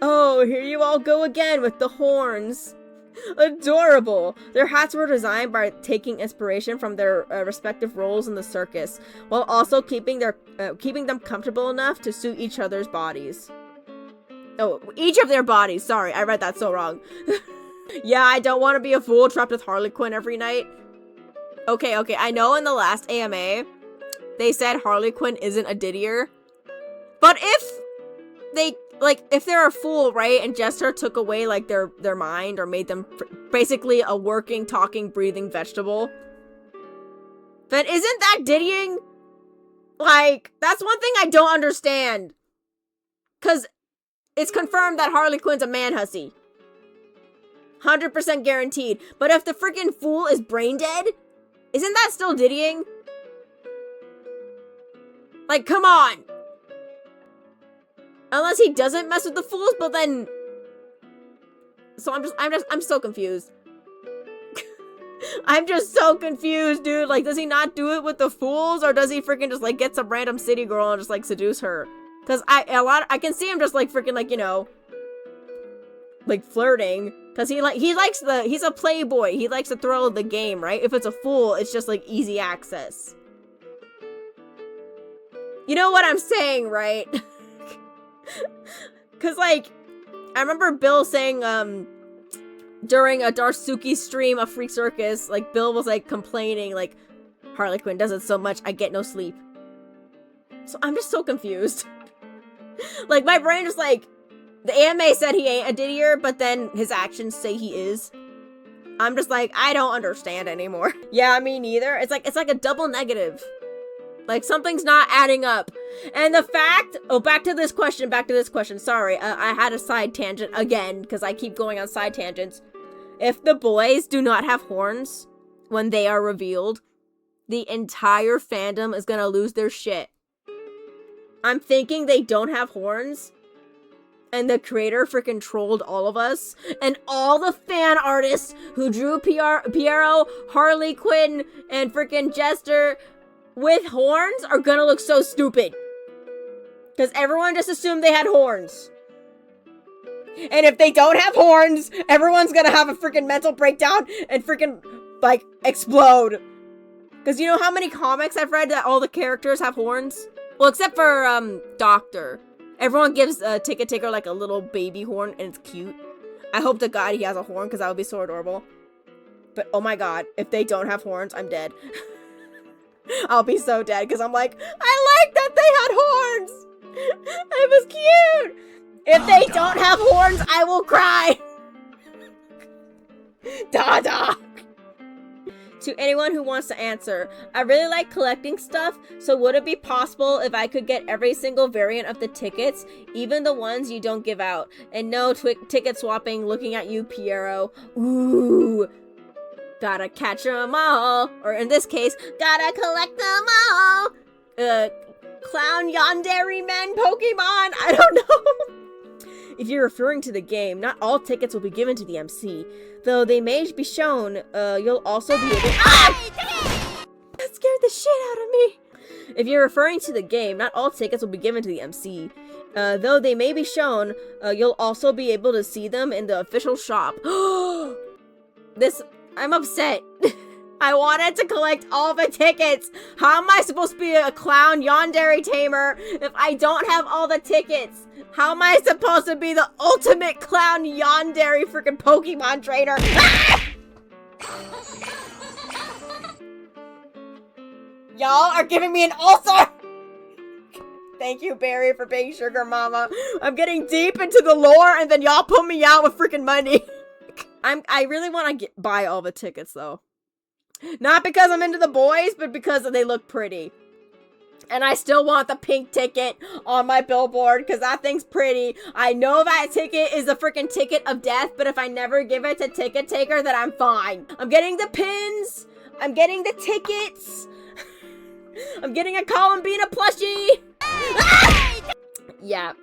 Oh, here you all go again with the horns. Adorable! Their hats were designed by taking inspiration from their respective roles in the circus, while also keeping them comfortable enough to suit each other's bodies. Oh, each of their bodies. Sorry, I read that so wrong. Yeah, I don't want to be a fool trapped with Harley Quinn every night. Okay, I know in the last AMA, they said Harley Quinn isn't a Didier. But if they, like, if they're a fool, right, and Jester took away, like, their mind, or made them basically a working, talking, breathing vegetable, then isn't that Diddying? Like, that's one thing I don't understand. Because it's confirmed that Harley Quinn's a man hussy. 100% guaranteed. But if the freaking fool is brain dead, isn't that still Diddying? Like, come on! Unless he doesn't mess with the fools, but then... So I'm so confused. I'm just so confused, dude. Like, does he not do it with the fools? Or does he freaking just, like, get some random city girl and just, like, seduce her? Because I can see him just, like, freaking, like, you know... like, flirting. Because he's a playboy. He likes the thrill of the game, right? If it's a fool, it's just, like, easy access. You know what I'm saying, right? Because, like, I remember Bill saying, during a Darsuki stream of Free Circus, like, Bill was, like, complaining, like, Harley Quinn does it so much, I get no sleep. So I'm just so confused. Like, my brain is like, the AMA said he ain't a Didier, but then his actions say he is. I'm just like, I don't understand anymore. Yeah, me neither. It's like a double negative. Like, something's not adding up. And the fact... Oh, back to this question. Sorry, I had a side tangent again, because I keep going on side tangents. If the boys do not have horns when they are revealed, the entire fandom is gonna lose their shit. I'm thinking they don't have horns, and the creator freaking trolled all of us, and all the fan artists who drew Piero, Harley Quinn, and freaking Jester... with horns are gonna look so stupid. Because everyone just assumed they had horns. And if they don't have horns, everyone's gonna have a freaking mental breakdown and freaking, like, explode. Because you know how many comics I've read that all the characters have horns? Well, except for, Doctor. Everyone gives Ticket Ticker, like, a little baby horn, and it's cute. I hope to God he has a horn, because that would be so adorable. But, oh my god, if they don't have horns, I'm dead. I'll be so dead, because I'm like, I like that they had horns! It was cute! If they don't have horns, I will cry! Da-da! To anyone who wants to answer, I really like collecting stuff, so would it be possible if I could get every single variant of the tickets, even the ones you don't give out? And no ticket swapping looking at you, Piero. Ooh! Gotta catch 'em all. Or in this case, gotta collect them all. Clown Yandere men Pokemon. I don't know. If you're referring to the game, not all tickets will be given to the MC. Though they may be shown, you'll also be able to... Ah! That scared the shit out of me. If you're referring to the game, not all tickets will be given to the MC. Though they may be shown, you'll also be able to see them in the official shop. I'm upset. I wanted to collect all the tickets. How am I supposed to be a clown Yandere tamer if I don't have all the tickets? How am I supposed to be the ultimate clown Yandere freaking Pokemon trainer? Y'all are giving me an ulcer! Thank you, Barry, for being Sugar Mama. I'm getting deep into the lore, and then y'all put me out with freaking money. I really want to buy all the tickets, though. Not because I'm into the boys, but because they look pretty. And I still want the pink ticket on my billboard, because that thing's pretty. I know that ticket is a freaking ticket of death, but if I never give it to Ticket Taker, then I'm fine. I'm getting the pins. I'm getting the tickets. I'm getting a Columbina plushie. Yeah,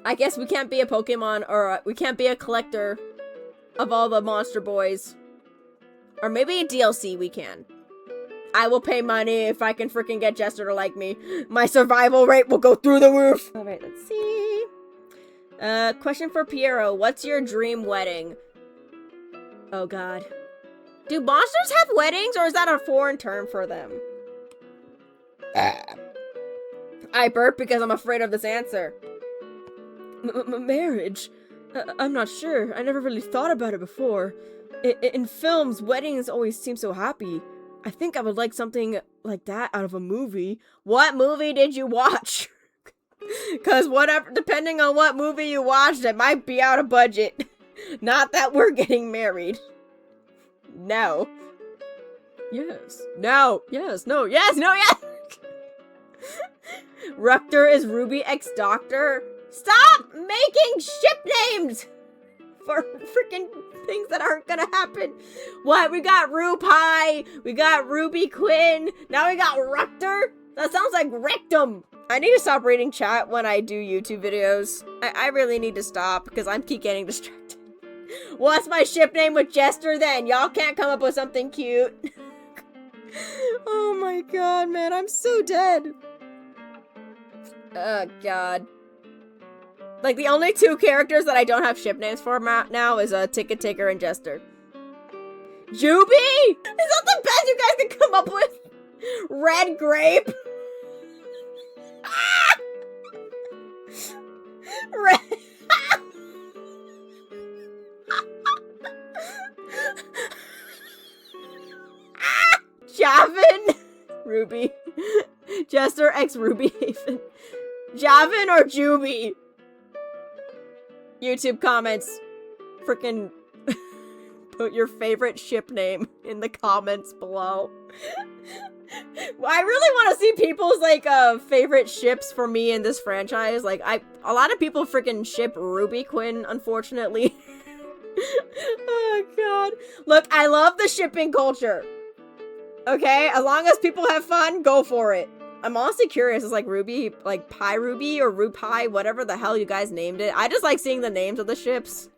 I guess we can't be a Pokemon, or we can't be a collector of all the monster boys. Or maybe a DLC we can. I will pay money if I can freaking get Jester to like me. My survival rate will go through the roof. Alright, let's see. Question for Piero. What's your dream wedding? Oh god. Do monsters have weddings, or is that a foreign term for them? I burp because I'm afraid of this answer. Marriage? I'm not sure. I never really thought about it before. In films, weddings always seem so happy. I think I would like something like that out of a movie. What movie did you watch? Because whatever, depending on what movie you watched, it might be out of budget. Not that we're getting married. No. Yes. No. Yes. No. Yes, no, yes! Rupter is Ruby X Doctor. Stop making ship names for freaking things that aren't gonna happen. What? We got Rupai, we got Ruby Quinn, now we got Rupter? That sounds like rectum. I need to stop reading chat when I do YouTube videos. I really need to stop because I keep getting distracted. What's my ship name with Jester then? Y'all can't come up with something cute. Oh my god, man, I'm so dead. Oh god. Like, the only two characters that I don't have ship names for now is Ticket Taker and Jester. Juby? Is that the best you guys can come up with? Red Grape? Ah! Red... Javin? Ruby. Jester X Ruby Haven. Javin or Juby? YouTube comments. Frickin' put your favorite ship name in the comments below. I really want to see people's, like, favorite ships for me in this franchise. Like, a lot of people frickin' ship Ruby Quinn, unfortunately. Oh, God. Look, I love the shipping culture. Okay? As long as people have fun, go for it. I'm honestly curious. Is like Ruby, like Pie Ruby or Rupai, whatever the hell you guys named it. I just like seeing the names of the ships.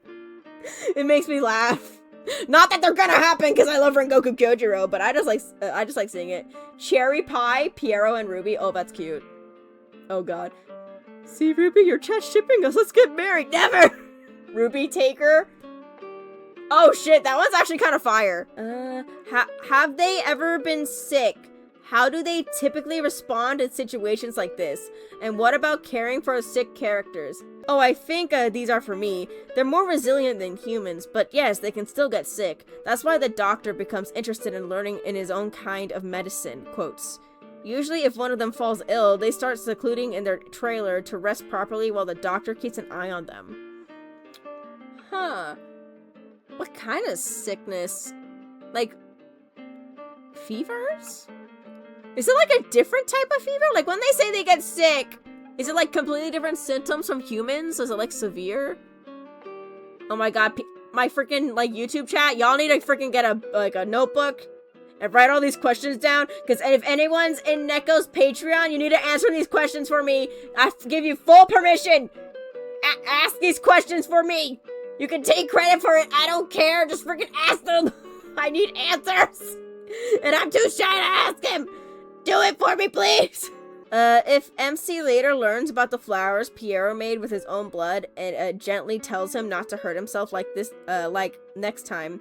It makes me laugh. Not that they're gonna happen because I love Rengoku Kyojiro, but I just like seeing it. Cherry Pie, Piero, and Ruby. Oh, that's cute. Oh god. See, Ruby, your chat's shipping us. Let's get married. Never. Ruby Taker. Oh shit, that one's actually kind of fire. Have they ever been sick? How do they typically respond in situations like this? And what about caring for sick characters? Oh, I think these are for me. They're more resilient than humans, but yes, they can still get sick. That's why the doctor becomes interested in learning in his own kind of medicine, quotes. Usually if one of them falls ill, they start secluding in their trailer to rest properly while the doctor keeps an eye on them. Huh. What kind of sickness? Like, fevers? Is it like a different type of fever? Like when they say they get sick, is it like completely different symptoms from humans? Is it like severe? Oh my god, my freaking like YouTube chat, y'all need to freaking get a notebook and write all these questions down. Because if anyone's in Neko's Patreon, you need to answer these questions for me. I give you full permission. Ask these questions for me. You can take credit for it. I don't care. Just freaking ask them. I need answers. And I'm too shy to ask him. Do it for me, please. If MC later learns about the flowers Piero made with his own blood and gently tells him not to hurt himself like this, like next time,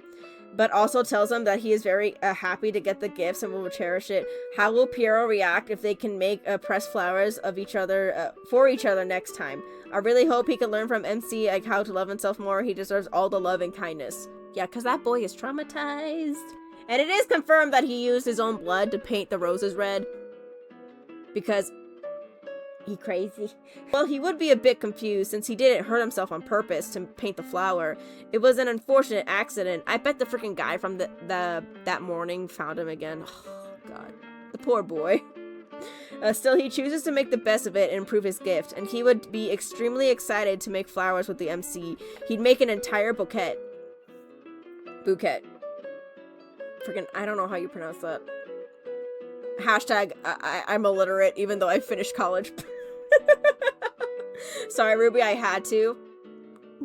but also tells him that he is very happy to get the gifts and will cherish it, how will Piero react if they can make pressed flowers of each other for each other next time? I really hope he can learn from MC like how to love himself more. He deserves all the love and kindness. Yeah, because that boy is traumatized. And it is confirmed that he used his own blood to paint the roses red. Because he crazy. Well, he would be a bit confused since he didn't hurt himself on purpose to paint the flower. It was an unfortunate accident. I bet the freaking guy from that morning found him again. Oh, God. The poor boy. Still, he chooses to make the best of it and improve his gift, and he would be extremely excited to make flowers with the MC. He'd make an entire bouquet. Bouquet. Freaking, I don't know how you pronounce that. Hashtag, I'm illiterate, even though I finished college. Sorry, Ruby, I had to.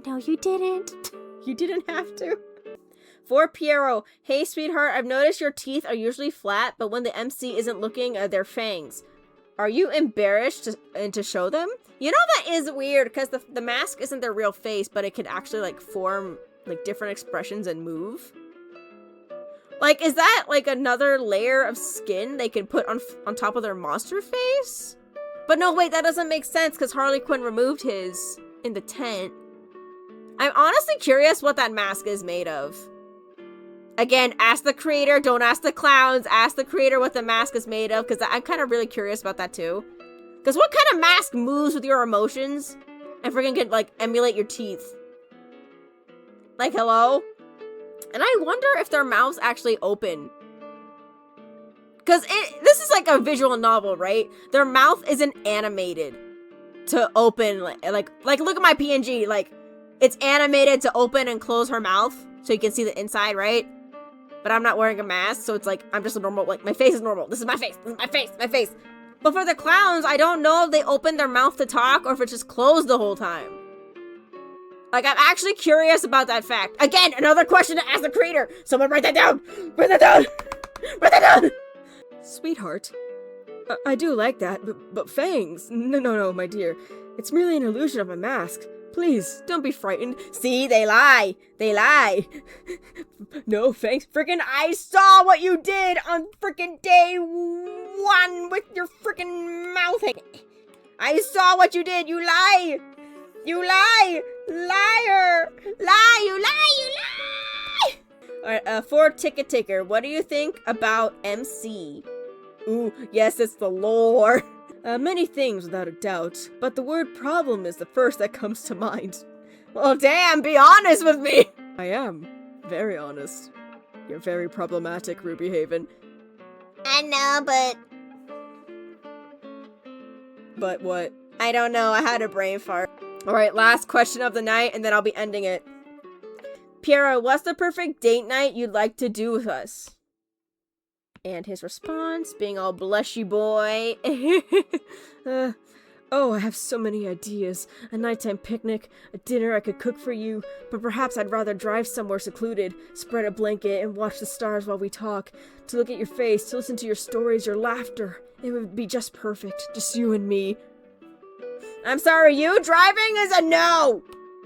No, you didn't. You didn't have to. For Piero, hey, sweetheart, I've noticed your teeth are usually flat, but when the MC isn't looking, they're fangs. Are you embarrassed to show them? You know, that is weird, because the mask isn't their real face, but it could actually, like, form, like, different expressions and move. Like, is that, like, another layer of skin they can put on top of their monster face? But no, wait, that doesn't make sense, because Harley Quinn removed his in the tent. I'm honestly curious what that mask is made of. Again, ask the creator, don't ask the clowns. Ask the creator what the mask is made of, because I'm kind of really curious about that, too. Because what kind of mask moves with your emotions and freaking can, like, emulate your teeth? Like, hello? And I wonder if their mouths actually open. Because this is like a visual novel, right? Their mouth isn't animated to open. Like look at my PNG. Like, it's animated to open and close her mouth so you can see the inside, right? But I'm not wearing a mask, so it's like, I'm just a normal, like, my face is normal. This is my face. This is my face. My face. But for the clowns, I don't know if they open their mouth to talk or if it's just closed the whole time. Like, I'm actually curious about that fact. Again, another question to ask the creator. Someone write that down. Write that down. Write that down. Sweetheart, I do like that, but fangs? No, my dear. It's merely an illusion of a mask. Please, don't be frightened. See, they lie. They lie. No, fangs. Freaking, I saw what you did on freaking day 1 with your freaking mouth. I saw what you did. You lie. You lie! Liar! Lie! You lie! You lie! Alright, for Ticket Taker, what do you think about MC? Ooh, yes, it's the lore. Many things without a doubt, but the word problem is the first that comes to mind. Well, damn, be honest with me! I am. Very honest. You're very problematic, Ruby Haven. I know, but... But what? I don't know, I had a brain fart. Alright, last question of the night, and then I'll be ending it. Piero, what's the perfect date night you'd like to do with us? And his response, being all bless you, boy. Oh, I have so many ideas. A nighttime picnic, a dinner I could cook for you, but perhaps I'd rather drive somewhere secluded, spread a blanket, and watch the stars while we talk. To look at your face, to listen to your stories, your laughter. It would be just perfect. Just you and me. I'm sorry, you driving is a no!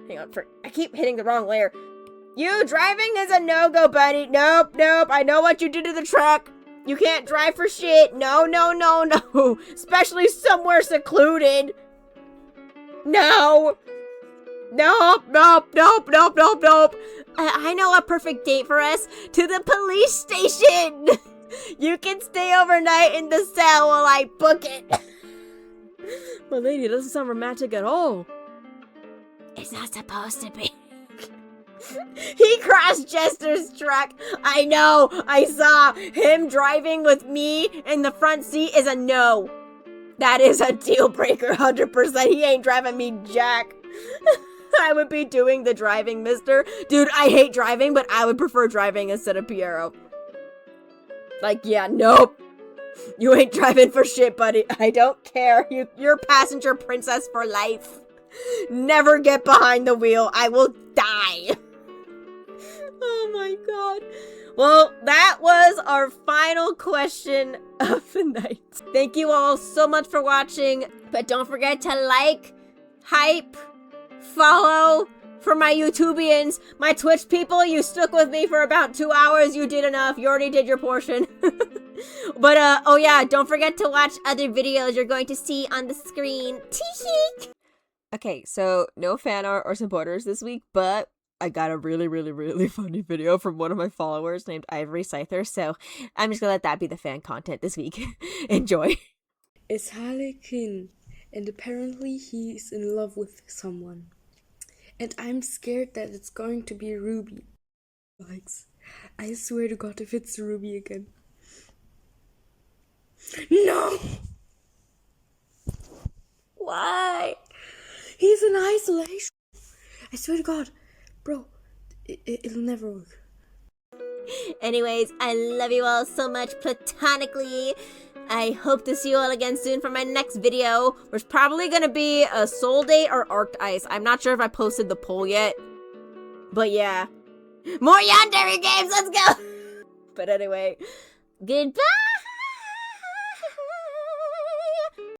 Hang on, I keep hitting the wrong layer. You driving is a no-go, buddy. Nope, I know what you did to the truck. You can't drive for shit. No. Especially somewhere secluded. No. Nope. I know a perfect date for us. To the police station. You can stay overnight in the cell while I book it. My lady, it doesn't sound romantic at all. It's not supposed to be. He crashed Jester's truck. I know. I saw him driving with me in the front seat is a no. That is a deal breaker, 100%. He ain't driving me jack. I would be doing the driving, mister. Dude, I hate driving, but I would prefer driving instead of Piero. Like, yeah, nope. You ain't driving for shit, buddy. I don't care. You're passenger princess for life. Never get behind the wheel. I will die. Oh my god. Well, that was our final question of the night. Thank you all so much for watching, but don't forget to like, hype, follow for my YouTubians, my Twitch people. You stuck with me for about 2 hours. You did enough. You already did your portion. But, oh yeah, don't forget to watch other videos you're going to see on the screen. Tee-hee! Okay, so no fan art or supporters this week, but I got a really funny video from one of my followers named Ivory Scyther, so I'm just gonna let that be the fan content this week. Enjoy. It's Harlequin, and apparently he's in love with someone. And I'm scared that it's going to be Ruby. Likes. I swear to God, if it's Ruby again. No! Why? He's in isolation. I swear to God. Bro, it'll never work. Anyways, I love you all so much platonically. I hope to see you all again soon for my next video. There's probably gonna be a Soul Date or Arced Ice. I'm not sure if I posted the poll yet. But yeah. More Yandere games, let's go! But anyway, goodbye!